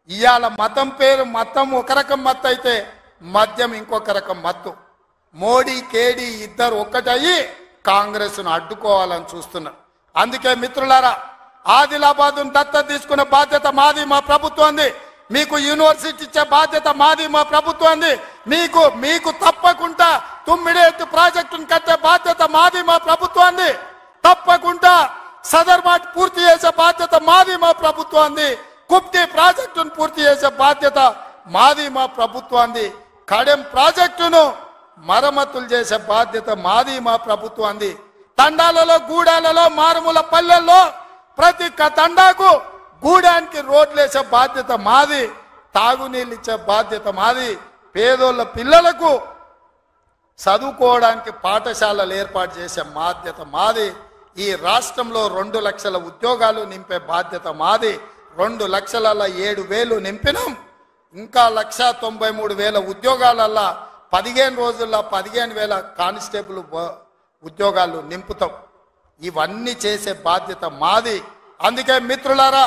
ఇవాళ మతం ఒక రకం మత్తు అయితే మద్యం ఇంకొక రకం మత్తు. మోడీ కేడీ ఇద్దరు ఒక్కటయ్యి కాంగ్రెస్ను అడ్డుకోవాలని చూస్తున్నారు. అందుకే మిత్రులారా, ఆదిలాబాద్ను దత్తత తీసుకునే బాధ్యత మాది, మా ప్రభుత్వంది. మీకు యూనివర్సిటీ ఇచ్చే బాధ్యత మాది, మా ప్రభుత్వంది. మీకు తప్పకుండా తుమ్మిడేట్టు ప్రాజెక్టును కట్టే బాధ్యత మాది, మా ప్రభుత్వంది. తప్పకుండా సదర్మాట్ పూర్తి చేసే బాధ్యత మాది, మా ప్రభుత్వంది. కుప్టి ప్రాజెక్టును పూర్తి చేసే బాధ్యత మాది, మా ప్రభుత్వంది. కడెం ప్రాజెక్టును మరమ్మతులు చేసే బాధ్యత మాది, మా ప్రభుత్వాన్ని. తండాలలో, గూడాలలో, మారుమూల పల్లెల్లో ప్రతి తండాకు గూడానికి రోడ్లు వేసే బాధ్యత మాది, తాగునీళ్ళు ఇచ్చే బాధ్యత మాది, పేదోళ్ళ పిల్లలకు చదువుకోవడానికి పాఠశాలలు ఏర్పాటు చేసే బాధ్యత మాది. ఈ రాష్ట్రంలో 2 లక్షల ఉద్యోగాలు నింపే బాధ్యత మాది. 2,07,000 నింపినాం. ఇంకా 1,93,000 ఉద్యోగాలల్లా 15 రోజుల్లో 15,000 కానిస్టేబుల్ ఉద్యోగాలు నింపుతాం. ఇవన్నీ చేసే బాధ్యత మాది. అందుకే మిత్రులారా,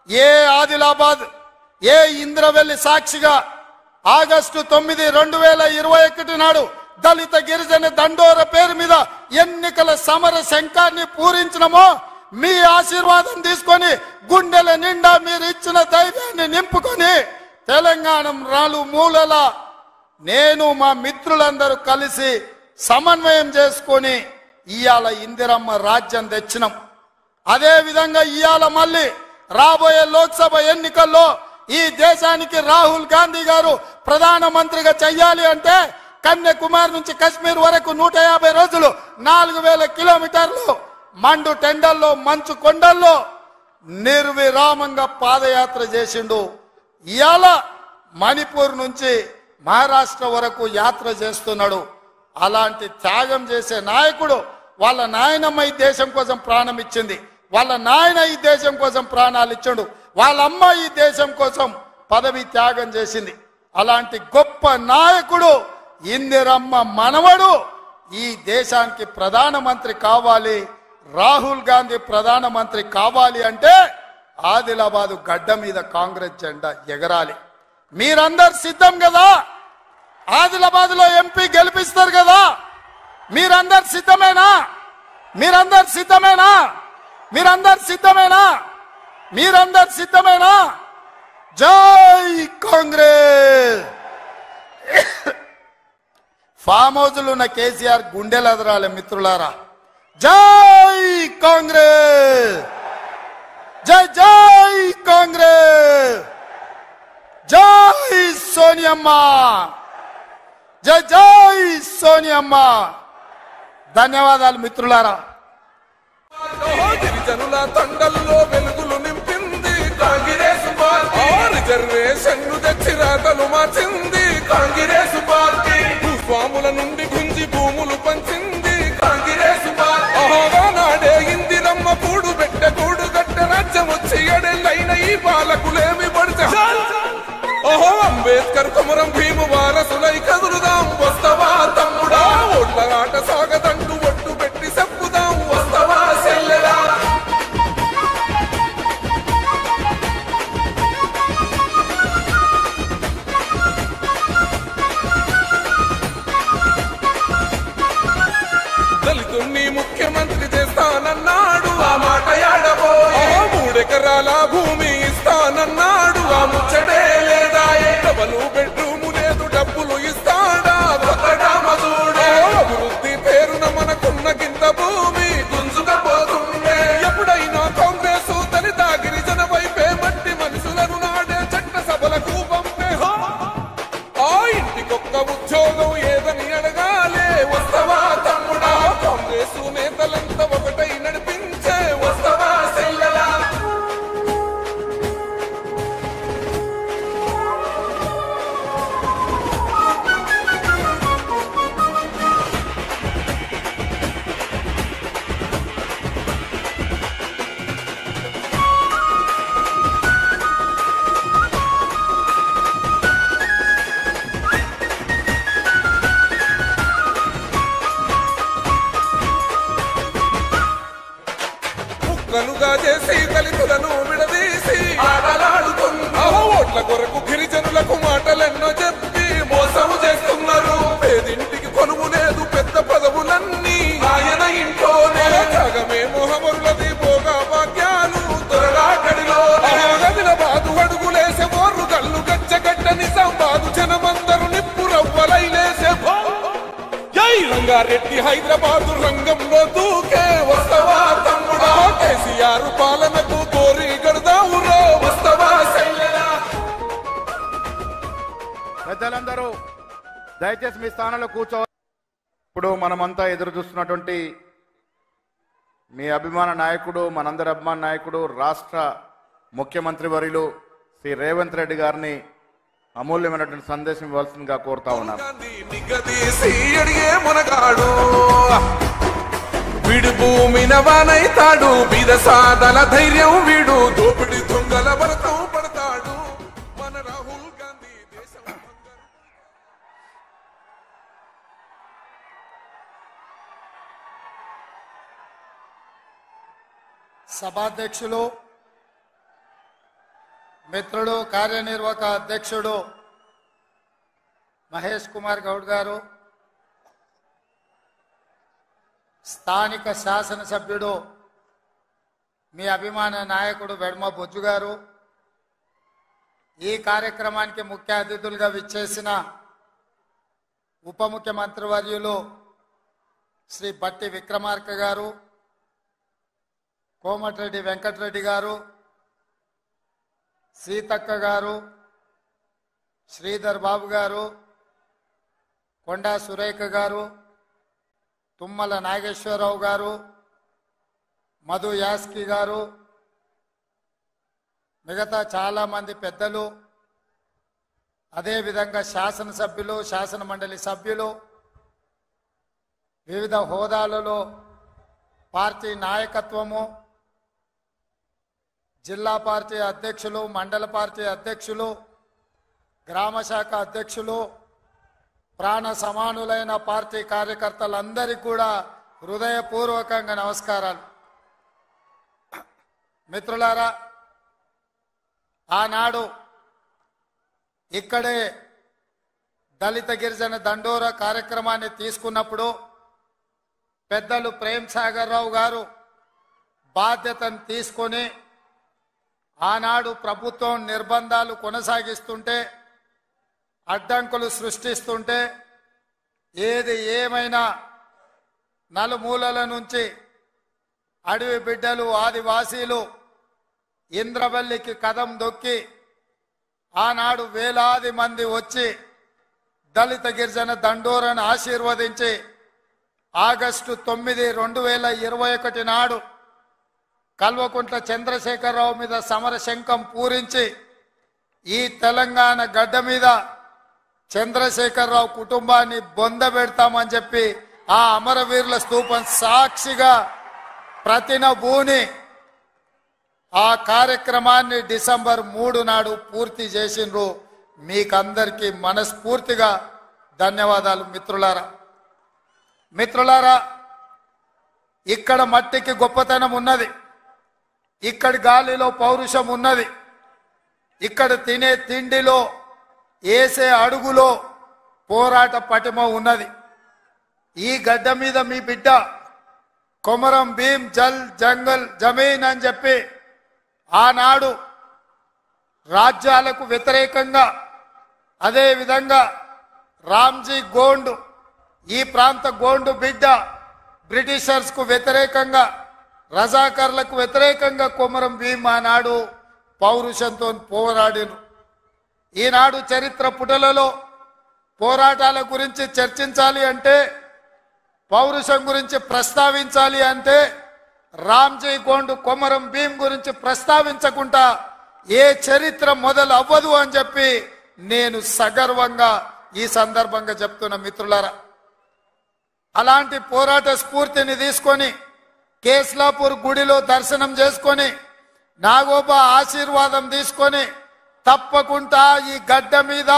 ఏ ఆదిలాబాద్, ఏ ఇంద్రవెల్లి సాక్షిగా ఆగస్టు 9, 2021 నాడు దళిత గిరిజన దండోర పేరు మీద ఎన్నికల సమర శంఖాన్ని పూరించినమో, మీ ఆశీర్వాదం తీసుకొని గుండెల నిండా మీరు ఇచ్చిన ధైర్యాన్ని నింపుకొని తెలంగాణ మూలల నేను మా మిత్రులందరూ కలిసి సమన్వయం చేసుకొని ఇయాల ఇందిరమ్మ రాజ్యం తెచ్చినాం. అదే విధంగా ఇయాల మళ్ళీ రాబోయే లోక్సభ ఎన్నికల్లో ఈ దేశానికి రాహుల్ గాంధీ గారు ప్రధానమంత్రిగా చెయ్యాలి అంటే కన్యాకుమారి నుంచి కశ్మీర్ వరకు 150 రోజులు 4,000 కిలోమీటర్లు మండు టెండల్లో, మంచు కొండల్లో నిర్విరామంగా పాదయాత్ర చేసిండు. ఇయాల మణిపూర్ నుంచి మహారాష్ట్ర వరకు యాత్ర చేస్తున్నాడు. అలాంటి త్యాగం చేసే నాయకుడు, వాళ్ళ నాయనమ్మ ఈ దేశం కోసం ప్రాణం ఇచ్చింది, వాళ్ళ నాయన ఈ దేశం కోసం ప్రాణాలు ఇచ్చాడు, వాళ్ళ అమ్మ ఈ దేశం కోసం పదవి త్యాగం చేసింది. అలాంటి గొప్ప నాయకుడు ఇందిరమ్మ మనవడు ఈ దేశానికి ప్రధానమంత్రి కావాలి, రాహుల్ గాంధీ ప్రధానమంత్రి కావాలి అంటే ఆదిలాబాదు గడ్డ మీద కాంగ్రెస్ జెండా ఎగరాలి. మీరందరు సిద్ధం కదా? ఆదిలాబాద్ లో ఎంపీ గెలిపిస్తారు కదా? మీరందరు సిద్ధమేనా? మీరందరు సిద్ధమేనా? మీరందరు సిద్ధమేనా? మీరందరు సిద్ధమేనా? జై కాంగ్రెస్. ఫామ్ హౌస్లు ఉన్న కేసీఆర్ గుండెలు అదరాలి మిత్రులారా. జై కాంగ్రెస్, జై జై కాంగ్రెస్, జై సోనియమ్మ, జై జై సోనియమ్మ. ధన్యవాదాలు మిత్రులారా. గిరిజనుల తండల్లో వెలుగులు నింపింది కాంగ్రెస్ పార్టీ. రిజర్వేషన్ తెచ్చి రాతలు మార్చింది కాంగ్రెస్ పార్టీ. భూస్వాముల నుండి గుంజి భూములు పంచింది కాంగ్రెస్ పార్టీ. నాడే ఇందిరమ్మ కూడు పెట్టె కూడు గట్ట రాజ్యం వచ్చి ఎడెళ్ళైన ఈ పాలకులేమి పడితే అంబేద్కర్ కుమరం భీము వారసులై కదులుదాం. వస్తవా తమ్ముడా? ఓట్ల ఆట సాగదంటూ ఒట్టు పెట్టి చెప్పుదాం. వస్తవా సెల్లెలా? దళితుణ్ణి ముఖ్యమంత్రి చేస్తానన్నాడు, ఆ మాట యాడబోయే. 3 ఎకరాల భూమి ఇస్తానన్నాడు, ఆ ముచ్చటే లేదా. డబలు బెడ్రూము లేదు, డబ్బులు ఇస్తాడా కొత్తగా మధుడే. అభివృద్ధి పేరున మనకున్న కింద భూమి గుంజుకపోతుండే. ఎప్పుడైనా కాంగ్రెస్ దళిత గిరిజన వైపే మట్టి మనుషులను నాడే చట్ట సభలకు పంపే. ఆ ఇంటికొక్క ఉద్యోగం ఏదని అడగాలే. వస్తవా తమ్ముడా? కాంగ్రెస్ నేతలంతా ఒకటై నడిపించే. వస్తవా సెల్లెలా? ముక్కలుగా చేసి దళితులను విడదీసి ఆటలాడుతున్నా. ఓట్ల కొరకు గిరిజనులకు మాటలెన్నో చెప్పి మోసం చేస్తున్నారు. పేదింటికి కొనువు లేదు, పెద్ద పదవులన్నీ ఆయన ఇంట్లోనే. జగమే మొహమరులది భోగా భాగ్యాలు త్వరగా గడిలో. ఆదిలాబాదు అడుగులేసే మోర్రు గల్లు గచ్చగడ్డ నిజామాబాదు జనమందరు నిప్పు రవ్వలై లేసే. రంగారెడ్డి హైదరాబాదు రంగంలో దూకే. వస్తవా తమ్ముడా? కేసీఆర్ పాలనకు కోరి గడదావురో. వస్తవా సెల్లెలా? పెద్దలందరూ దయచేసి మీ స్థానంలో కూర్చో. ఇప్పుడు మనమంతా ఎదురు చూస్తున్నటువంటి మీ అభిమాన నాయకుడు, మనందరి అభిమాన నాయకుడు, రాష్ట్ర ముఖ్యమంత్రి వర్యులు శ్రీ రేవంత్ రెడ్డి గారిని అమూల్యమైనటువంటి సందేశం ఇవ్వాల్సిందిగా కోరుతా ఉన్నాను. వీడు భూమిన వానైతాడు, బీద సాదల ధైర్యం వీడు, దోపిడి దొంగల భరతం పడతాడు మన రాహుల్ గాంధీ. దేశం సభాధ్యక్షులు, మిత్రుడు, కార్యనిర్వాహక అధ్యక్షుడు మహేష్ కుమార్ గౌడ్ గారు, స్థానిక శాసనసభ్యుడు మీ అభిమాన నాయకుడు వెడ్మ బొజ్జు గారు, ఈ కార్యక్రమానికి ముఖ్య అతిథులుగా విచ్చేసిన ఉప ముఖ్యమంత్రి వర్యులు శ్రీ బట్టి విక్రమార్క గారు, కోమటిరెడ్డి వెంకటరెడ్డి గారు, సీతక్క గారు, శ్రీధర్ బాబు గారు, కొండా సురేఖ గారు, తుమ్మల నాగేశ్వరరావు గారు, మధు యాస్కి గారు, మిగతా చాలా మంది పెద్దలు, అదేవిధంగా శాసనసభ్యులు, శాసన మండలి సభ్యులు, వివిధ హోదాలలో పార్టీ నాయకత్వము, జిల్లా పార్టీ అధ్యక్షులు, మండల పార్టీ అధ్యక్షులు, గ్రామ శాఖ అధ్యక్షులు, ప్రాణ సమానులైన పార్టీ కార్యకర్తలందరికీ కూడా హృదయపూర్వకంగా నమస్కారాలు. మిత్రులారా, ఆనాడు ఇక్కడే దళిత గిరిజన దండోరా కార్యక్రమాన్ని తీసుకున్నప్పుడు పెద్దలు ప్రేమ్ సాగర్ రావు గారు బాధ్యతను తీసుకొని ఆనాడు ప్రభుత్వం నిర్బంధాలు కొనసాగిస్తుంటే, అడ్డంకులు సృష్టిస్తుంటే, ఏది ఏమైనా నలుమూలల నుంచి అడవి బిడ్డలు, ఆదివాసీలు ఇంద్రవల్లికి కదం దొక్కి ఆనాడు వేలాది మంది వచ్చి దళిత గిరిజన దండోరాను ఆశీర్వదించి ఆగస్టు 9, 2021 నాడు కల్వకుంట్ల చంద్రశేఖరరావు మీద సమర శంఖం పూరించి ఈ తెలంగాణ గడ్డ మీద చంద్రశేఖరరావు కుటుంబాన్ని బొందబెడతామని చెప్పి ఆ అమరవీరుల స్తూపం సాక్షిగా ప్రతినబూని ఆ కార్యక్రమాన్ని డిసెంబర్ 3 నాడు పూర్తి చేసిండ్రు. మీకందరికీ మనస్ఫూర్తిగా ధన్యవాదాలు. మిత్రులారా, ఇక్కడ మట్టికి గొప్పతనం ఉన్నది, ఇక్కడి గాలిలో పౌరుషం ఉన్నది, ఇక్కడ తినే తిండిలో, వేసే అడుగులో పోరాట పటిమ ఉన్నది. ఈ గడ్డ మీద మీ బిడ్డ కొమరం భీం జల్ జంగల్ జమీన్ అని చెప్పి ఆనాడు రాజ్యాలకు వ్యతిరేకంగా, అదే విధంగా రామ్జీ గోండు, ఈ ప్రాంత గోండు బిడ్డ బ్రిటిషర్స్ కు వ్యతిరేకంగా, రజాకర్లకు వ్యతిరేకంగా కొమరం భీం ఆనాడు పౌరుషంతో పోరాడిను. ఈనాడు చరిత్ర పుటలలో పోరాటాల గురించి చర్చించాలి అంటే, పౌరుషం గురించి ప్రస్తావించాలి అంటే రామ్జీ గోండు, కొమరం భీం గురించి ప్రస్తావించకుండా ఏ చరిత్ర మొదలు అవ్వదు అని చెప్పి నేను సగర్వంగా ఈ సందర్భంగా చెప్తున్న మిత్రులారా. అలాంటి పోరాట స్ఫూర్తిని తీసుకొని కేస్లాపూర్ గుడిలో దర్శనం చేసుకొని నాగోబా ఆశీర్వాదం తీసుకొని తప్పకుండా ఈ గడ్డ మీద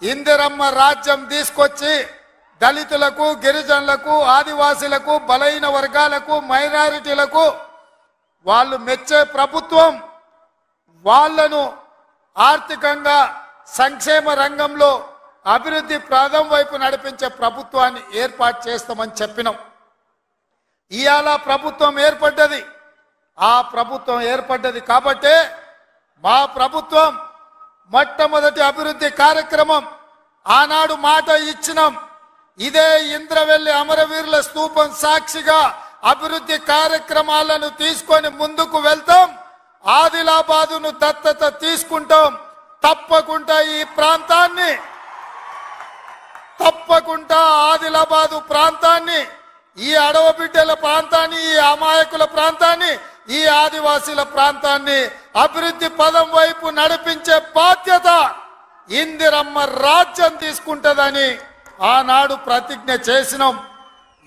ఇందిరమ్మ రాజ్యం తీసుకొచ్చి దళితులకు, గిరిజనులకు, ఆదివాసీలకు, బలైన వర్గాలకు, మైనారిటీలకు వాళ్ళు మెచ్చే ప్రభుత్వం, వాళ్లను ఆర్థికంగా సంక్షేమ రంగంలో అభివృద్ధి ప్రాధం వైపు నడిపించే ప్రభుత్వాన్ని ఏర్పాటు చేస్తామని చెప్పినాం. ఇవాళ ప్రభుత్వం ఏర్పడ్డది. ఆ ప్రభుత్వం ఏర్పడ్డది కాబట్టే మా ప్రభుత్వం మొట్టమొదటి అభివృద్ధి కార్యక్రమం ఆనాడు మాట ఇచ్చినాం. ఇదే ఇంద్రవెల్లి అమరవీరుల స్తూపం సాక్షిగా అభివృద్ధి కార్యక్రమాలను తీసుకొని ముందుకు వెళ్తాం. ఆదిలాబాదును దత్తత తీసుకుంటాం. తప్పకుండా ఈ ప్రాంతాన్ని తప్పకుండా ఆదిలాబాదు ప్రాంతాన్ని, ఈ అడవ బిడ్డల ప్రాంతాన్ని, ఈ అమాయకుల ప్రాంతాన్ని, ఈ ఆదివాసీల ప్రాంతాన్ని అభివృద్ధి పదం వైపు నడిపించే బాధ్యత ఇందిరమ్మ రాజ్యం తీసుకుంటదని ఆనాడు ప్రతిజ్ఞ చేసినాం.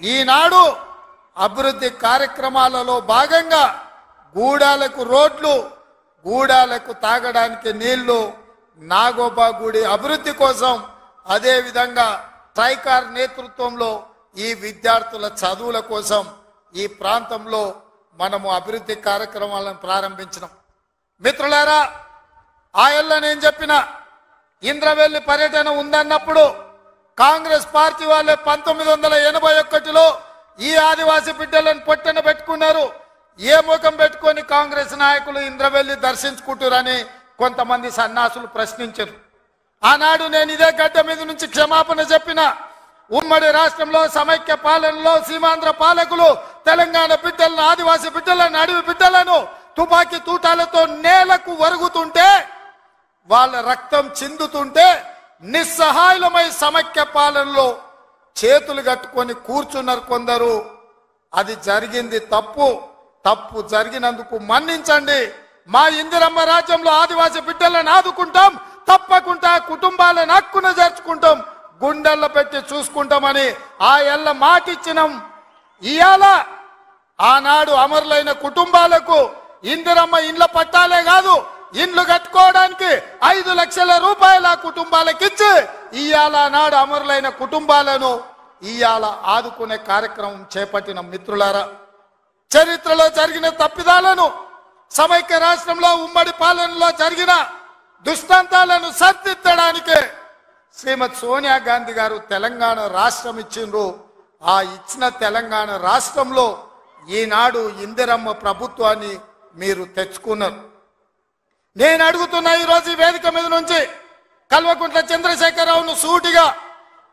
ఈనాడు అభివృద్ధి కార్యక్రమాలలో భాగంగా గూడాలకు రోడ్లు, గూడాలకు తాగడానికి నీళ్లు, నాగోబా గుడి అభివృద్ధి కోసం, అదే విధంగా ట్రైకార్ నేతృత్వంలో ఈ విద్యార్థుల చదువుల కోసం ఈ ప్రాంతంలో మనము అభివృద్ధి కార్యక్రమాలను ప్రారంభించినాం. మిత్రులారా, ఆయల్ల నేను చెప్పిన ఇంద్రవెల్లి పర్యటన ఉందన్నప్పుడు కాంగ్రెస్ పార్టీ వాళ్ళే 1981లో ఈ ఆదివాసీ బిడ్డలను పొట్టన పెట్టుకున్నారు. ఏ ముఖం పెట్టుకొని కాంగ్రెస్ నాయకులు ఇంద్రవెల్లి దర్శించుకుంటారని కొంతమంది సన్నాసులు ప్రశ్నించారు. ఆనాడు నేను ఇదే గడ్డ మీద నుంచి క్షమాపణ చెప్పిన. ఉమ్మడి రాష్ట్రంలో సమైక్య పాలనలో సీమాంధ్ర పాలకులు తెలంగాణ బిడ్డలను, ఆదివాసీ బిడ్డలను, అడవి బిడ్డలను తుపాకీ తూటాలతో నేలకు వరుగుతుంటే, వాళ్ళ రక్తం చిందుతుంటే నిస్సహాయులమై సమైక్య పాలనలో చేతులు కట్టుకొని కూర్చున్నారు కొందరు. అది జరిగింది తప్పు. తప్పు జరిగినందుకు మన్నించండి. మా ఇందిరమ్మ రాజ్యంలో ఆదివాసీ బిడ్డలను ఆదుకుంటాం, తప్పకుండా కుటుంబాలను హక్కున చేర్చుకుంటాం, గుండెల్లో పెట్టి చూసుకుంటామని ఆ ఎల్ల మాటిచ్చినాం. ఇయాల ఆనాడు అమరులైన కుటుంబాలకు ఇందిరమ్మ ఇండ్ల పట్టాలే కాదు, ఇండ్లు కట్టుకోవడానికి 5 లక్షల రూపాయల కుటుంబాలకు ఇచ్చి ఇయాల నాడు అమరులైన కుటుంబాలను ఇయాల ఆదుకునే కార్యక్రమం చేపట్టిన. మిత్రులారా, చరిత్రలో జరిగిన తప్పిదాలను, సమైక్య రాష్ట్రంలో ఉమ్మడి పాలనలో జరిగిన దుష్టాంతాలను సరిదిద్దడానికి శ్రీమతి సోనియా గాంధీ గారు తెలంగాణ రాష్ట్రం ఇచ్చిండ్రు. ఆ ఇచ్చిన తెలంగాణ రాష్ట్రంలో ఈనాడు ఇందిరమ్మ ప్రభుత్వాన్ని మీరు తెచ్చుకున్నారు. నేను అడుగుతున్నా ఈరోజు ఈ వేదిక మీద నుంచి కల్వకుంట్ల చంద్రశేఖరరావును సూటిగా,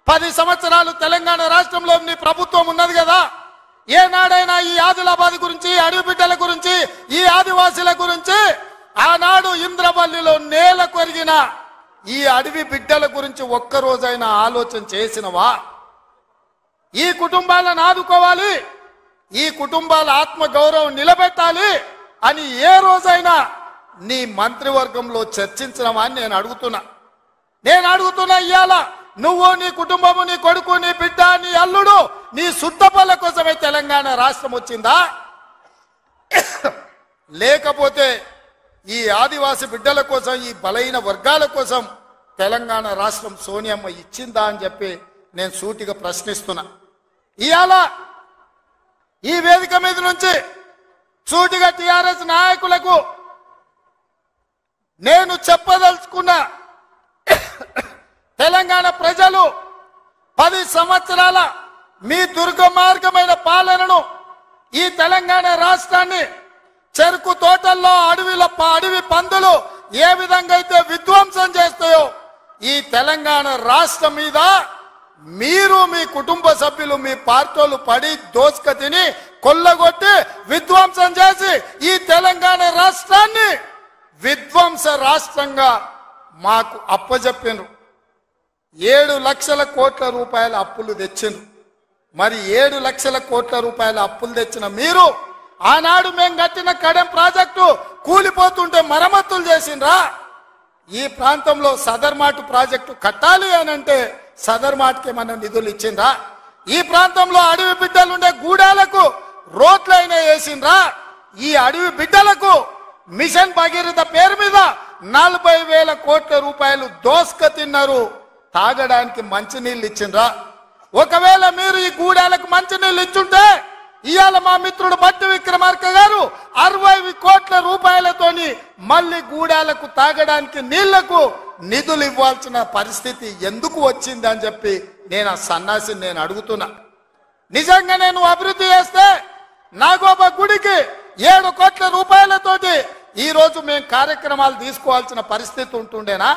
10 సంవత్సరాలు తెలంగాణ రాష్ట్రంలో నీ ప్రభుత్వం ఉన్నది కదా, ఏనాడైనా ఈ ఆదిలాబాద్ గురించి, అడవి బిడ్డల గురించి, ఈ ఆదివాసీల గురించి, ఆనాడు ఇంద్రవల్లిలో నేల కొరిగిన ఈ అడవి బిడ్డల గురించి ఒక్కరోజైనా ఆలోచన చేసినవా? ఈ కుటుంబాలను ఆదుకోవాలి, ఈ కుటుంబాల ఆత్మ గౌరవం నిలబెట్టాలి అని ఏ రోజైనా నీ మంత్రివర్గంలో చర్చించినవా అని నేను అడుగుతున్నా. ఇవాళ నువ్వు, నీ కుటుంబము, నీ కొడుకు, నీ బిడ్డ, నీ అల్లుడు, నీ సుత్తపల్ల కోసమే తెలంగాణ రాష్ట్రం వచ్చిందా? లేకపోతే ఈ ఆదివాసి బిడ్డల కోసం, ఈ బలైన వర్గాల కోసం తెలంగాణ రాష్ట్రం సోనియమ్మ ఇచ్చిందా అని చెప్పి నేను సూటిగా ప్రశ్నిస్తున్నా. ఇవాళ ఈ వేదిక మీద నుంచి సూటిగా టిఆర్ఎస్ నాయకులకు నేను చెప్పదలుచుకున్నా, తెలంగాణ ప్రజలు 10 సంవత్సరాల మీ దుర్గమార్గమైన పాలనను, ఈ తెలంగాణ రాష్ట్రాన్ని చెరుకు తోటల్లో అడవి పందులు ఏ విధంగా అయితే విధ్వంసం చేస్తాయో, ఈ తెలంగాణ రాష్ట్రం మీద మీరు, మీ కుటుంబ సభ్యులు, మీ పార్టీలు పడి దోసుక తిని కొల్లగొట్టి విధ్వంసం చేసి ఈ తెలంగాణ రాష్ట్రాన్ని విధ్వంస రాష్ట్రంగా మాకు అప్పజెప్పినరు. 7 లక్షల కోట్ల రూపాయల అప్పులు తెచ్చిండ్రు. మరి 7 లక్షల కోట్ల రూపాయల అప్పులు తెచ్చిన మీరు ఆనాడు మేము కట్టిన కడెం ప్రాజెక్టు కూలిపోతుంటే మరమ్మతులు చేసిండ్రా? ఈ ప్రాంతంలో సదర్మాటు ప్రాజెక్టు కట్టాలి అని అంటే సదర్మాటుకి ఏమన్నా నిధులు ఇచ్చిండ్రా? ఈ ప్రాంతంలో అడవి బిడ్డలుండే గూడాలకు రోడ్లైనా వేసిండ్రా? ఈ అడవి బిడ్డలకు మిషన్ భగీరథ పేరు మీద 40,000 కోట్ల రూపాయలు దోసుక తిన్నారు. తాగడానికి మంచినీళ్ళు ఇచ్చిండ్రా? ఒకవేళ మీరు ఈ గూడాలకు మంచినీళ్ళు ఇచ్చుంటే ఇవాళ మా మిత్రుడు బట్టి విక్రమార్క గారు 60 కోట్ల రూపాయలతోని మళ్ళీ గూడాలకు తాగడానికి నీళ్లకు నిధులు ఇవ్వాల్సిన పరిస్థితి ఎందుకు వచ్చింది అని చెప్పి నేను ఆ సన్నాసిని నేను అడుగుతున్నా. నిజంగా నేను అభివృద్ధి చేస్తే నాగోబా గుడికి 7 కోట్ల రూపాయలతోటి ఈ రోజు మేము కార్యక్రమాలు తీసుకోవాల్సిన పరిస్థితి ఉంటుండేనా?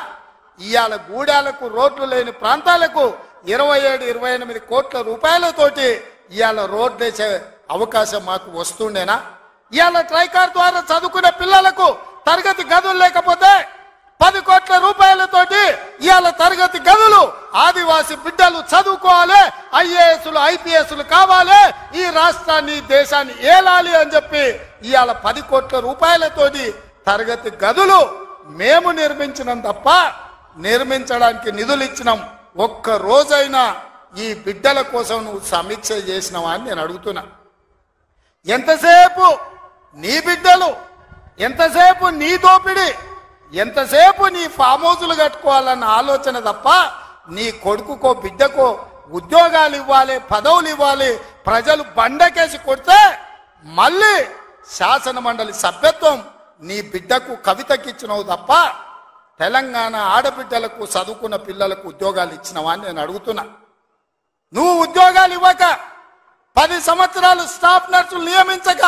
ఇవాళ గూడాలకు రోడ్లు లేని ప్రాంతాలకు 27-28 కోట్ల రూపాయలతోటి ఇవాళ రోడ్లు వేసే అవకాశం మాకు వస్తుండేనా? ఇవాళ ట్రైకార్ ద్వారా చదువుకునే పిల్లలకు తరగతి గదులు లేకపోతే 10 కోట్ల రూపాయలతోటి ఇవాళ తరగతి గదులు ఆదివాసి బిడ్డలు చదువుకోవాలి, ఐఏఎస్లు ఐపీఎస్లు కావాలి, ఈ రాష్ట్రాన్ని దేశాన్ని ఏలాలి అని చెప్పి ఇవాళ 10 కోట్ల రూపాయలతోటి తరగతి గదులు మేము నిర్మించినాం తప్ప నిర్మించడానికి నిధులు ఇచ్చినాం. ఒక్క రోజైనా ఈ బిడ్డల కోసం నువ్వు సమీక్ష చేసినావా అని నేను అడుగుతున్నా. ఎంతసేపు నీ బిడ్డలు, ఎంతసేపు నీ దోపిడి, ఎంతసేపు నీ ఫామ్ హౌజులు కట్టుకోవాలన్న ఆలోచన తప్ప నీ కొడుకుకో బిడ్డకో ఉద్యోగాలు ఇవ్వాలి, పదవులు ఇవ్వాలి, ప్రజలు బండకేసి కొడితే మళ్ళీ శాసన మండలి సభ్యత్వం నీ బిడ్డకు కవితకి ఇచ్చినావు తప్ప తెలంగాణ ఆడబిడ్డలకు చదువుకున్న పిల్లలకు ఉద్యోగాలు ఇచ్చినవా అని నేను అడుగుతున్నా. నువ్వు ఉద్యోగాలు ఇవ్వక 10 సంవత్సరాలు స్టాఫ్ నర్సులు నియమించక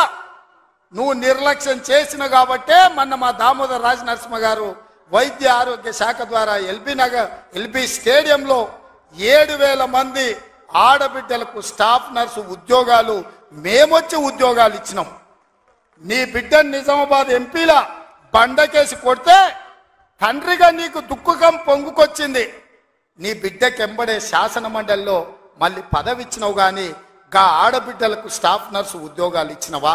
నువ్వు నిర్లక్ష్యం చేసిన కాబట్టే మొన్న మా దామోదర్ రాజ నరసింహ గారు వైద్య ఆరోగ్య శాఖ ద్వారా ఎల్బీ స్టేడియంలో 7,000 మంది ఆడబిడ్డలకు స్టాఫ్ నర్సు ఉద్యోగాలు మేమొచ్చి ఉద్యోగాలు ఇచ్చినాం. నీ బిడ్డ నిజామాబాద్ ఎంపీలా బండకేసి కొడితే తండ్రిగా నీకు దుఃఖం పొంగుకొచ్చింది. నీ బిడ్డకెంబడే శాసన మండలిలో మళ్ళీ పదవి ఇచ్చినావు గాని గా ఆడబిడ్డలకు స్టాఫ్ నర్సు ఉద్యోగాలు ఇచ్చినవా?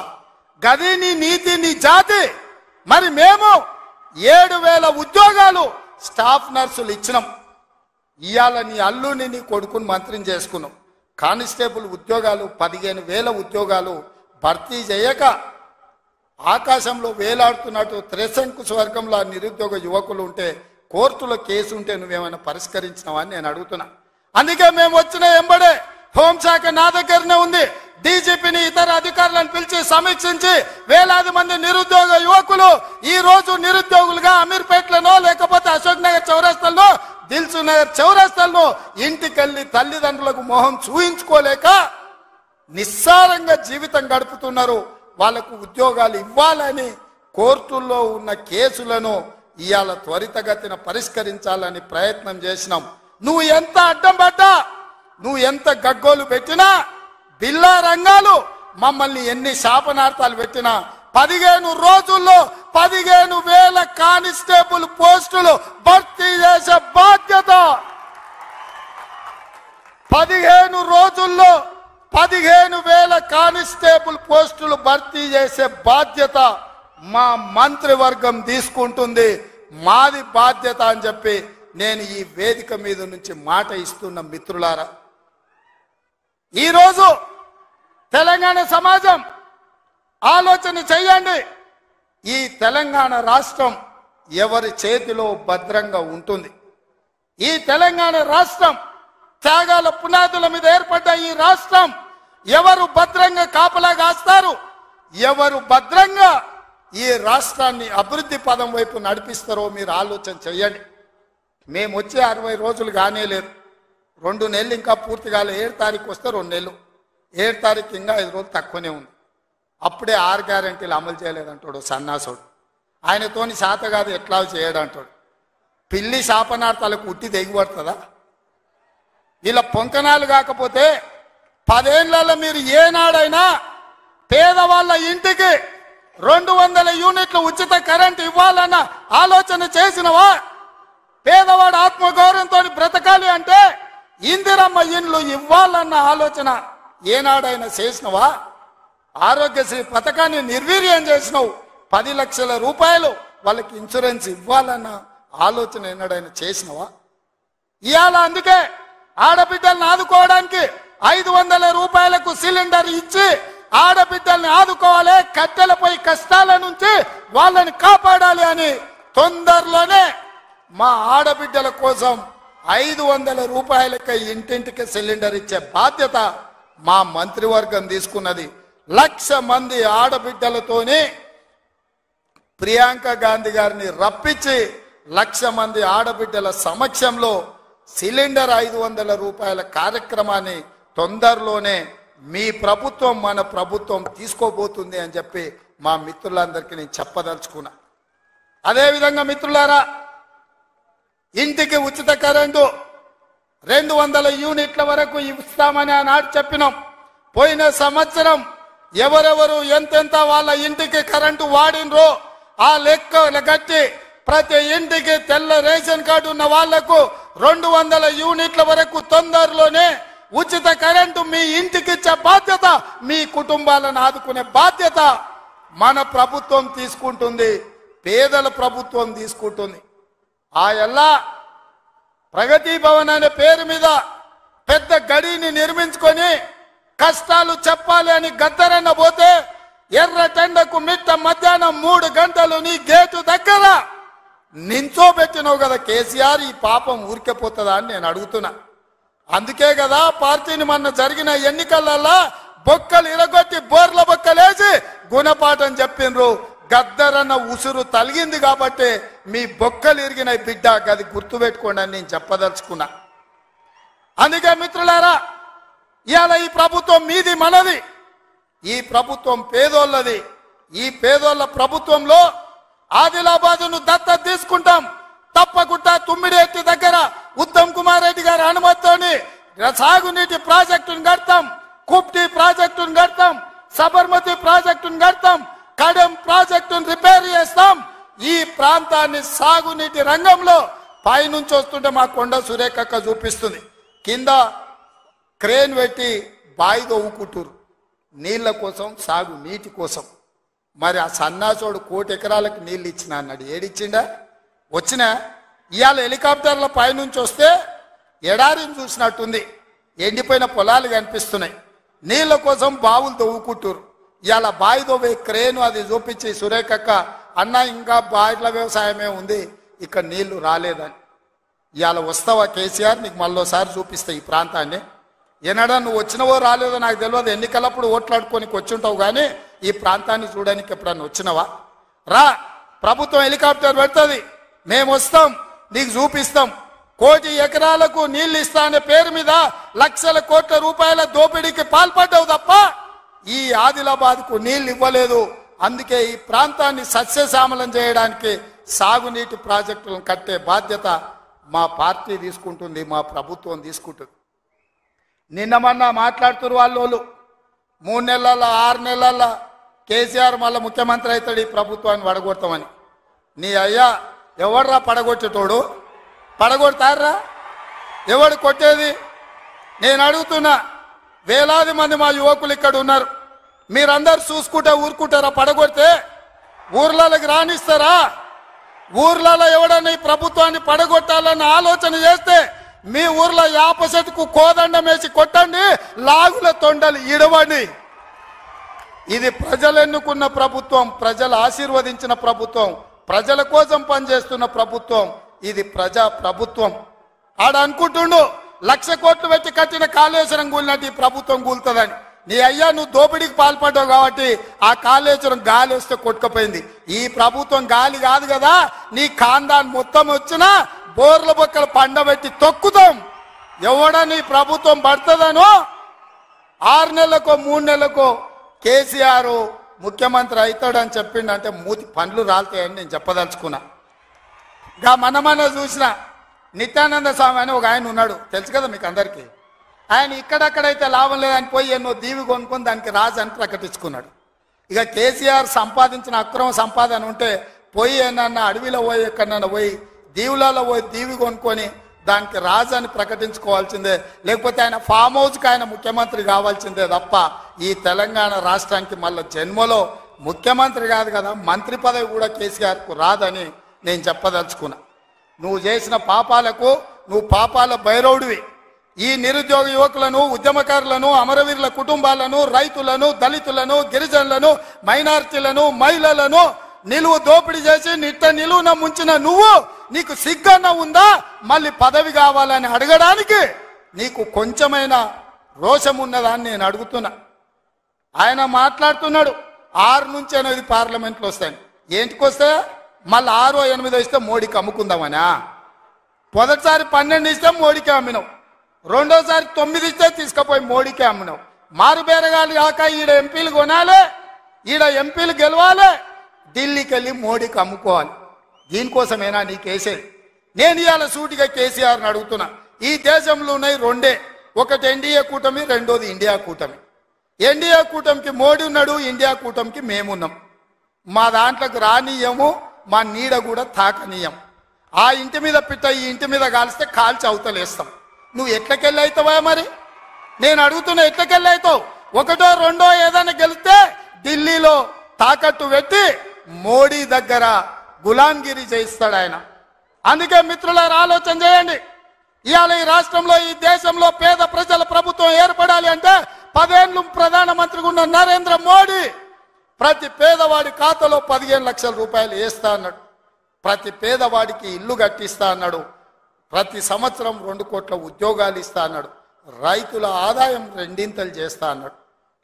గది నీ నీతి, నీ జాతి. మరి మేము 7,000 ఉద్యోగాలు స్టాఫ్ నర్సులు ఇచ్చినాం. ఇవాళ నీ అల్లుని నీ కొడుకుని మంత్రిని చేసుకున్నాం. కానిస్టేబుల్ ఉద్యోగాలు 15,000 ఉద్యోగాలు భర్తీ చేయక ఆకాశంలో వేలాడుతున్నట్టు త్రిశంకు స్వర్గంలో నిరుద్యోగ యువకులు ఉంటే కోర్టులో కేసు ఉంటే నువ్వేమైనా పరిష్కరించినావా అని నేను అడుగుతున్నా. అందుకే మేము వచ్చిన ఎంబడే హోంశాఖ నా దగ్గరనే ఉంది. డీజీపీని ఇతర అధికారులను పిలిచి సమీక్షించి వేలాది మంది నిరుద్యోగ యువకులు ఈ రోజు నిరుద్యోగులుగా అమీర్పేట్లను లేకపోతే అశోక్ నగర్ చౌరస్తాల్లో, దిల్సు నగర్ చౌరస్తాల్లో ఇంటికెళ్ళి తల్లిదండ్రులకు మొహం చూయించుకోలేక నిస్సారంగా జీవితం గడుపుతున్నారు. వాళ్లకు ఉద్యోగాలు ఇవ్వాలని కోర్టుల్లో ఉన్న కేసులను ఇవాళ త్వరితగతిన పరిష్కరించాలని ప్రయత్నం చేసినాం. నువ్వు ఎంత అడ్డం పడ్డా, నువ్వు ఎంత గగ్గోలు పెట్టినా, బిల్లా రంగాలు మమ్మల్ని ఎన్ని శాపనార్థాలు పెట్టినా 15 రోజుల్లో 15,000 కానిస్టేబుల్ పోస్టులు భర్తీ చేసే బాధ్యత, 15 రోజుల్లో 15,000 కానిస్టేబుల్ పోస్టులు భర్తీ చేసే బాధ్యత మా మంత్రివర్గం తీసుకుంటుంది. మాది బాధ్యత అని చెప్పి నేను ఈ వేదిక మీద నుంచి మాట ఇస్తున్న మిత్రులారా, ఈరోజు తెలంగాణ సమాజం ఆలోచన చెయ్యండి. ఈ తెలంగాణ రాష్ట్రం ఎవరి చేతిలో భద్రంగా ఉంటుంది? ఈ తెలంగాణ రాష్ట్రం త్యాగాల పునాదుల మీద ఏర్పడ్డ ఈ రాష్ట్రం ఎవరు భద్రంగా కాపలా కాస్తారు? ఎవరు భద్రంగా ఈ రాష్ట్రాన్ని అభివృద్ధి పదం వైపు నడిపిస్తారో మీరు ఆలోచన చెయ్యండి. మేము వచ్చే 60 రోజులు కానే లేదు, 2 నెలలు ఇంకా పూర్తి కాలే. 7 తారీఖు వస్తే 2 నెలలు, 7 తారీఖు ఇంకా 5 రోజులు తక్కువనే ఉంది. అప్పుడే 6 గ్యారెంటీలు అమలు చేయలేదంటాడు సన్నాసుడు. ఆయనతోని శాత కాదు ఎట్లా చేయడంటాడు. పిల్లి శాపనార్థాలకు ఉట్టి దిగిపడుతుందా? ఇలా పొంకనాలు కాకపోతే 10 ఏళ్లలో మీరు ఏనాడైనా పేదవాళ్ళ ఇంటికి 200 యూనిట్లు ఉచిత కరెంట్ ఇవ్వాలన్న ఆలోచన చేసినవా? పేదవాడు ఆత్మగౌరవంతో బ్రతకాలి అంటే ఇందిరమ్మ ఇండ్లు ఇవ్వాలన్న ఆలోచన ఏనాడైనా చేసినవా? ఆరోగ్యశ్రీ పథకాన్ని నిర్వీర్యం చేసినావు. 10 లక్షల రూపాయలు వాళ్ళకి ఇన్సూరెన్స్ ఇవ్వాలన్న ఆలోచన ఏనాడైనా చేసినవా? ఇవాళ అందుకే ఆడబిడ్డల్ని ఆదుకోవడానికి 500 రూపాయలకు సిలిండర్ ఇచ్చి ఆడబిడ్డల్ని ఆదుకోవాలి, కట్టెలపై కష్టాల నుంచి వాళ్ళని కాపాడాలి అని తొందరలోనే మా ఆడబిడ్డల కోసం 500 రూపాయలకి ఇంటింటికి సిలిండర్ ఇచ్చే బాధ్యత మా మంత్రివర్గం తీసుకున్నది. 1,00,000 మంది ఆడబిడ్డలతోని ప్రియాంక గాంధీ గారిని రప్పించి 1,00,000 మంది ఆడబిడ్డల సమక్షంలో సిలిండర్ 500 రూపాయల కార్యక్రమాన్ని తొందరలోనే మీ ప్రభుత్వం మన ప్రభుత్వం తీసుకోబోతుంది అని చెప్పి మా మిత్రులందరికీ నేను చెప్పదలుచుకున్నా. అదేవిధంగా మిత్రులారా, ఇంటికి ఉచిత కరెంటు 200 యూనిట్ల వరకు ఇస్తామని ఆనాడు చెప్పినాం. పోయిన సంవత్సరం ఎవరెవరు ఎంతెంత వాళ్ళ ఇంటికి కరెంటు వాడినరో ఆ లెక్క కట్టి ప్రతి ఇంటికి తెల్ల రేషన్ కార్డు ఉన్న వాళ్లకు 200 యూనిట్ల వరకు తొందరలోనే ఉచిత కరెంటు మీ ఇంటికి ఇచ్చే బాధ్యత, మీ కుటుంబాలను ఆదుకునే బాధ్యత మన ప్రభుత్వం తీసుకుంటుంది, పేదల ప్రభుత్వం తీసుకుంటుంది. ఆ ఎల్లా ప్రగతి భవన్ అనే పేరు మీద పెద్ద గడిని నిర్మించుకొని కష్టాలు చెప్పాలి అని గద్దరన్న పోతే ఎర్రటెండకు మిట్ట మధ్యాహ్నం 3 గంటలు నీ గేటు దగ్గర నించోబెట్టినావు కదా కేసీఆర్. ఈ పాపం ఊరికెపోతుందా అని నేను అడుగుతున్నా. అందుకే కదా పార్టీని మొన్న జరిగిన ఎన్నికలలో బొక్కలు ఇరగొట్టి బోర్ల బొక్కలేసి గుణపాఠం చెప్పిండ్రు. గద్దరన్న ఉసురు తలిగింది కాబట్టి మీ బొక్కలు ఇరిగిన బిడ్డ, అది గుర్తుపెట్టుకోండి అని నేను చెప్పదలుచుకున్నా. అందుకే మిత్రులారా, ఇవాళ ఈ ప్రభుత్వం మీది మనది, ఈ ప్రభుత్వం పేదోళ్ళది. ఈ పేదోళ్ళ ప్రభుత్వంలో ఆదిలాబాదును దత్తత తీసుకుంటాం. తప్పకుండా తుమ్మిడిఎట్టి దగ్గర ఉత్తమ్ కుమార్ రెడ్డి గారి అనుమతితోని సాగునీటి ప్రాజెక్టును కడతాం, కుప్టి ప్రాజెక్టును కడతాం, సబర్మతి ప్రాజెక్టును కడతాం, కడెం ప్రాజెక్టును రిపేర్ చేస్తాం. ఈ ప్రాంతాన్ని సాగునీటి రంగంలో పైనుంచి వస్తుంటే మా కొండ సురేఖక్క చూపిస్తుంది, కింద క్రేన్ పెట్టి బాయి తవ్వుకుంటారు నీళ్ల కోసం, సాగు నీటి కోసం. మరి ఆ సన్నాసోడు 1 కోటి ఎకరాలకు నీళ్ళు ఇచ్చిన అన్నాడు, ఏడిచ్చిండా? వచ్చినా ఇవాళ హెలికాప్టర్ల పైనుంచి వస్తే ఎడారిని చూసినట్టుంది, ఎండిపోయిన పొలాలు కనిపిస్తున్నాయి. నీళ్ల కోసం బావులు తవ్వుకుంటారు. ఇవాళ బావి తవ్వే క్రేను అది చూపించి సురేఖక్క అన్న ఇంకా బాయిల వ్యవసాయమే ఉంది, ఇక్కడ నీళ్లు రాలేదని. ఇవాళ వస్తావా కేసీఆర్, నీకు మళ్ళోసారి చూపిస్తా ఈ ప్రాంతాన్ని. ఏనాడా నువ్వు వచ్చినవో రాలేదో నాకు తెలియదు, ఎన్నికలప్పుడు ఓట్లాడుకోనికి వచ్చుంటావు, కానీ ఈ ప్రాంతాన్ని చూడడానికి ఎప్పుడన్నా వచ్చినవా? రా, ప్రభుత్వం హెలికాప్టర్ పెడుతుంది, మేము వస్తాం, నీకు చూపిస్తాం. 1 కోటి ఎకరాలకు నీళ్లు ఇస్తా అనే పేరు మీద లక్షల కోట్ల రూపాయల దోపిడీకి పాల్పడ్డావు తప్ప ఈ ఆదిలాబాద్కు నీళ్లు ఇవ్వలేదు. అందుకే ఈ ప్రాంతాన్ని సస్యశ్యామలం చేయడానికి సాగునీటి ప్రాజెక్టులను కట్టే బాధ్యత మా పార్టీ తీసుకుంటుంది, మా ప్రభుత్వం తీసుకుంటుంది. నిన్న మొన్న మాట్లాడుతున్నారు వాళ్ళు 3 నెలల 6 నెలల కేసీఆర్ మళ్ళీ ముఖ్యమంత్రి అవుతాడు, ఈ ప్రభుత్వాన్ని పడగొడతామని. నీ అయ్యా ఎవడ్రా పడగొట్టేటోడు? పడగొడతారా? ఎవడు కొట్టేది? నేను అడుగుతున్నా, వేలాది మంది మా యువకులు ఇక్కడ ఉన్నారు, మీరందరూ చూసుకుంటే ఊరుకుంటారా? పడగొడితే ఊర్లలోకి రానిస్తారా? ఊర్లలో ఎవడన్నా ఈ ప్రభుత్వాన్ని పడగొట్టాలన్న ఆలోచన చేస్తే మీ ఊర్లో యాప చెట్టుకు కోదండం వేసి కొట్టండి, లాగుల తొండలు ఇడవండి. ఇది ప్రజలు ఎన్నుకున్న ప్రభుత్వం, ప్రజలు ఆశీర్వదించిన ప్రభుత్వం, ప్రజల కోసం పనిచేస్తున్న ప్రభుత్వం. ఇది ప్రజా ప్రభుత్వం. ఆడ అనుకుంటుండు 1,00,000 కోట్లు పెట్టి కట్టిన కాళేశ్వరం కూలినట్టు ఈ ప్రభుత్వం కూలుతుందని. నీ అయ్యా నువ్వు దోపిడీకి పాల్పడ్డావు కాబట్టి ఆ కాళేశ్వరం గాలి వస్తే కొట్టుకుపోయింది. ఈ ప్రభుత్వం గాలి కాదు కదా, నీ ఖాందాన్ మొత్తం వచ్చినా బోర్ల బొక్కలు పండబెట్టి తొక్కుతాం. ఎవడని ప్రభుత్వం పడుతుందనో 6 నెలలకో 3 నెలలకో కేసీఆర్ ముఖ్యమంత్రి అవుతాడని చెప్పిండంటే మూతి పండ్లు రాలుతాయని నేను చెప్పదలుచుకున్నా. ఇంకా మన చూసిన నిత్యానంద స్వామి అని ఒక ఆయన ఉన్నాడు, తెలుసు కదా మీకు అందరికీ. ఆయన ఇక్కడక్కడైతే లాభం లేదని పోయి ఎన్నో దీవి కొనుక్కొని దానికి రాజు అని ప్రకటించుకున్నాడు. ఇక కేసీఆర్ సంపాదించిన అక్రమ సంపాదన ఉంటే పోయి ఏమన్నా అడవిలో పోయి ఎక్కడన్నా పోయి దీవులలో పోయి దీవి కొనుక్కొని దానికి రాజు అని ప్రకటించుకోవాల్సిందే, లేకపోతే ఆయన ఫామ్ హౌస్కి ఆయన ముఖ్యమంత్రి కావాల్సిందే తప్ప ఈ తెలంగాణ రాష్ట్రానికి మళ్ళీ జన్మలో ముఖ్యమంత్రి కాదు కదా, మంత్రి పదవి కూడా కేసీఆర్కు రాదని నేను చెప్పదలుచుకున్నా. నువ్వు చేసిన పాపాలకు నువ్వు పాపాల భైరవుడివి. ఈ నిరుద్యోగ యువకులను, ఉద్యమకారులను, అమరవీరుల కుటుంబాలను, రైతులను, దళితులను, గిరిజనులను, మైనారిటీలను, మహిళలను నిలువు దోపిడీ చేసి నిలువున ముంచిన నువ్వు, నీకు సిగ్గన్న ఉందా మళ్ళీ పదవి కావాలని అడగడానికి? నీకు కొంచెమైనా రోషం ఉన్నదాన్ని నేను అడుగుతున్నా. ఆయన మాట్లాడుతున్నాడు 6 నుంచి 8 పార్లమెంట్లు వస్తాయి. ఏంటికి వస్తే మళ్ళీ 6 or 8 ఇస్తే మోడీకి అమ్ముకుందామనా? మొదటిసారి 12 ఇస్తే మోడీకే అమ్మినావు, రెండోసారి 9 ఇస్తే తీసుకుపోయి మోడీకే అమ్మినావు. మారుబేరగాలు కాక ఈడ ఎంపీలు కొనాలి, ఈడ ఎంపీలు గెలవాలి, ఢిల్లీకి వెళ్ళి మోడీకి అమ్ముకోవాలి. దీనికోసమేనా నీకేసేది? నేను ఇవాళ సూటిగా కేసీఆర్ని అడుగుతున్నా. ఈ దేశంలో ఉన్నాయి 2, ఒకటి ఎన్డీఏ కూటమి, రెండోది ఇండియా కూటమి. ఎన్డీఏ కూటమికి మోడీ ఉన్నాడు, ఇండియా కూటమికి మేమున్నాం. మా దాంట్లోకి రానియము, మా నీడ కూడా తాకనీయం. ఆ ఇంటి మీద పిట్ట ఈ ఇంటి మీద కాలిస్తే కాల్చి అవతలేస్తాం. నువ్వు ఎట్లకెళ్ళి అవుతావా? మరి నేను అడుగుతున్నా, ఎట్లకెళ్ళి అవుతావు? ఒకటో రెండో ఏదైనా గెలిస్తే ఢిల్లీలో తాకట్టు పెట్టి మోడీ దగ్గర గులాంగిరి చేయిస్తాడు ఆయన. అందుకే మిత్రులారా, ఆలోచన చేయండి. ఇవాళ ఈ రాష్ట్రంలో ఈ దేశంలో పేద ప్రజల ప్రభుత్వం ఏర్పడాలి అంటే 10 ఏళ్ళు ప్రధానమంత్రిగా ఉన్న నరేంద్ర మోడీ ప్రతి పేదవాడి ఖాతాలో 15 లక్షల రూపాయలు వేస్తా అన్నాడు. ప్రతి పేదవాడికి ఇల్లు కట్టిస్తా అన్నాడు. ప్రతి సంవత్సరం 2 కోట్ల ఉద్యోగాలు ఇస్తా అన్నాడు. రైతుల ఆదాయం 2 చేస్తా అన్నాడు.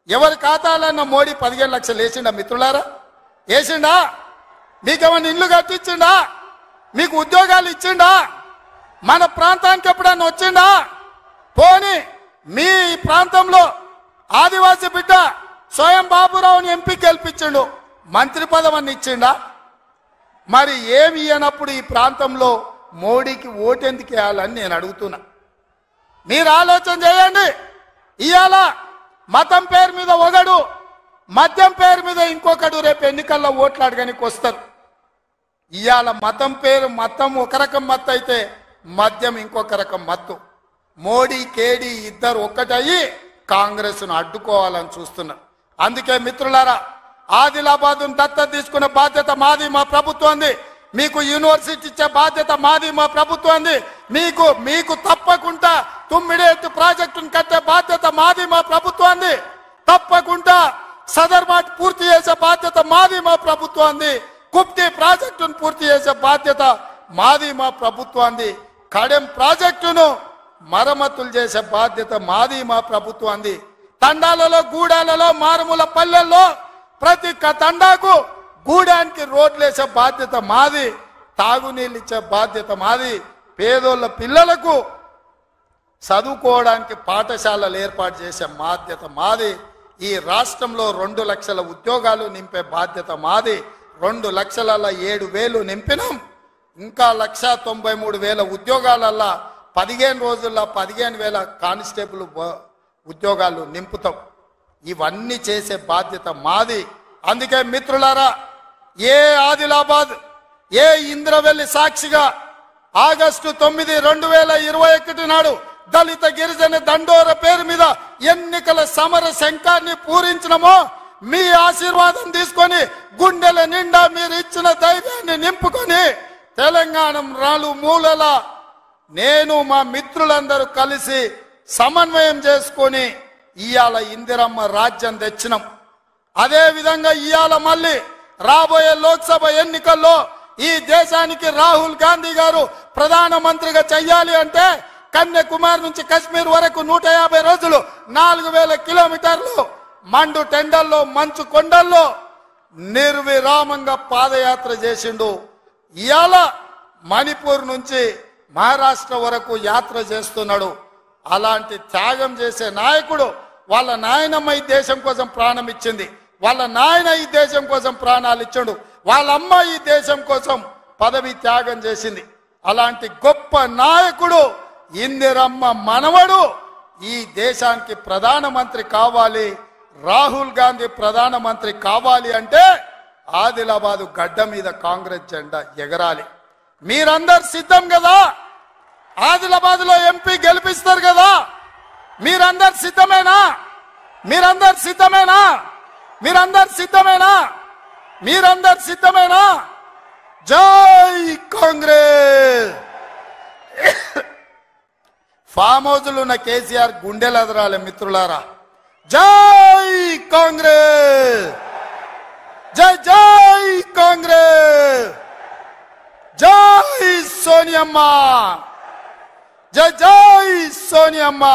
ఎవరి ఖాతాలన్న మోడీ 15 లక్షలు వేసిండా మిత్రులారా? వేసిండా? మీకేమన్నా ఇల్లు కట్టించిండా? మీకు ఉద్యోగాలు ఇచ్చిండా? మన ప్రాంతానికి ఎప్పుడన్నా వచ్చిండా? పోనీ మీ ప్రాంతంలో ఆదివాసీ బిడ్డ స్వయం బాబురావుని ఎంపీ గెలిపించిండు, మంత్రి పదవిని ఇచ్చిండా? మరి ఏమి ఇయ్యనప్పుడు ఈ ప్రాంతంలో మోడీకి ఓటెందుకు వేయాలని నేను అడుగుతున్నా. మీరు ఆలోచన చేయండి. ఇవాళ మతం పేరు మీద ఒకడు, మద్యం పేరు మీద ఇంకొకడు రేపు ఎన్నికల్లో ఓట్లు అడగడానికి వస్తారు. ఇవాళ మతం ఒక రకం మత్తు అయితే మద్యం ఇంకొక రకం మత్తు. మోడీ కేడీ ఇద్దరు ఒక్కటయ్యి కాంగ్రెస్ను అడ్డుకోవాలని చూస్తున్నారు. అందుకే మిత్రులారా, ఆదిలాబాద్ దత్తత తీసుకునే బాధ్యత మాది, మా ప్రభుత్వంది. మీకు యూనివర్సిటీ ఇచ్చే బాధ్యత మాది, మా ప్రభుత్వంది. మీకు తప్పకుండా తుమ్మిడేట్టు ప్రాజెక్టును కట్టే బాధ్యత మాది, మా ప్రభుత్వంది. తప్పకుండా సదర్మాట్ పూర్తి చేసే బాధ్యత మాది, మా ప్రభుత్వంది. కుప్టి ప్రాజెక్టును పూర్తి చేసే బాధ్యత మాది, మా ప్రభుత్వంది. కడెం ప్రాజెక్టును మరమ్మతులు చేసే బాధ్యత మాది, మా ప్రభుత్వంది. తండాలలో, గూడాలలో, మారుమూల పల్లెల్లో ప్రతి తండాకు గూడానికి రోడ్లు వేసే బాధ్యత మాది. తాగునీళ్ళు ఇచ్చే బాధ్యత మాది. పేదోళ్ళ పిల్లలకు చదువుకోవడానికి పాఠశాలలు ఏర్పాటు చేసే బాధ్యత మాది. ఈ రాష్ట్రంలో 2 లక్షల ఉద్యోగాలు నింపే బాధ్యత మాది. 2,07,000 నింపినాం. ఇంకా 1,93,000 ఉద్యోగాలల్లా 15 రోజుల్లో 15,000 కానిస్టేబుల్ ఉద్యోగాలు నింపుతాం. ఇవన్నీ చేసే బాధ్యత మాది. అందుకే మిత్రులారా, ఏ ఆదిలాబాద్, ఏ ఇంద్రవెల్లి సాక్షిగా ఆగస్టు 9, 2021 నాడు దళిత గిరిజన దండోర పేరు మీద ఎన్నికల సమర శంఖాన్ని పూరించినమో, మీ ఆశీర్వాదం తీసుకొని గుండెల నిండా మీరు ఇచ్చిన ధైర్యాన్ని నింపుకొని తెలంగాణ మూలల నేను మా మిత్రులందరూ కలిసి సమన్వయం చేసుకొని ఇయాల ఇందిరమ్మ రాజ్యం తెచ్చినాం. అదే విధంగా ఇయాల మళ్ళీ రాబోయే లోక్సభ ఎన్నికల్లో ఈ దేశానికి రాహుల్ గాంధీ గారు ప్రధానమంత్రిగా చెయ్యాలి అంటే కన్యాకుమారి నుంచి కశ్మీర్ వరకు 150 రోజులు 4,000 కిలోమీటర్లు మండు టెండల్లో, మంచు కొండల్లో నిర్విరామంగా పాదయాత్ర చేసిండు. ఇయాల మణిపూర్ నుంచి మహారాష్ట్ర వరకు యాత్ర చేస్తున్నాడు. అలాంటి త్యాగం చేసే నాయకుడు, వాళ్ళ నాయనమ్మ ఈ దేశం కోసం ప్రాణం ఇచ్చింది, వాళ్ళ నాయన ఈ దేశం కోసం ప్రాణాలు ఇచ్చాడు, వాళ్ళ అమ్మ ఈ దేశం కోసం పదవి త్యాగం చేసింది. అలాంటి గొప్ప నాయకుడు ఇందిరమ్మ మనవడు ఈ దేశానికి ప్రధానమంత్రి కావాలి. రాహుల్ గాంధీ ప్రధానమంత్రి కావాలి అంటే ఆదిలాబాదు గడ్డ మీద కాంగ్రెస్ జెండా ఎగరాలి. మీరందరు సిద్ధం కదా? ఆదిలాబాద్ లో ఎంపీ గెలిపిస్తారు కదా? మీరందరు సిద్ధమేనా? మీరందరు సిద్ధమేనా? మీరందరు సిద్ధమేనా? మీరందరు సిద్ధమేనా? జై కాంగ్రెస్. ఫామ్ హౌస్లు ఉన్న కేసీఆర్ గుండెలు ఎదరాలి మిత్రులారా. జై కాంగ్రెస్, జై జై కాంగ్రెస్, జై సోనియమ్మ, జై జై సోనియమ్మ.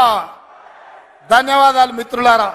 ధన్యవాదాలు మిత్రులారా.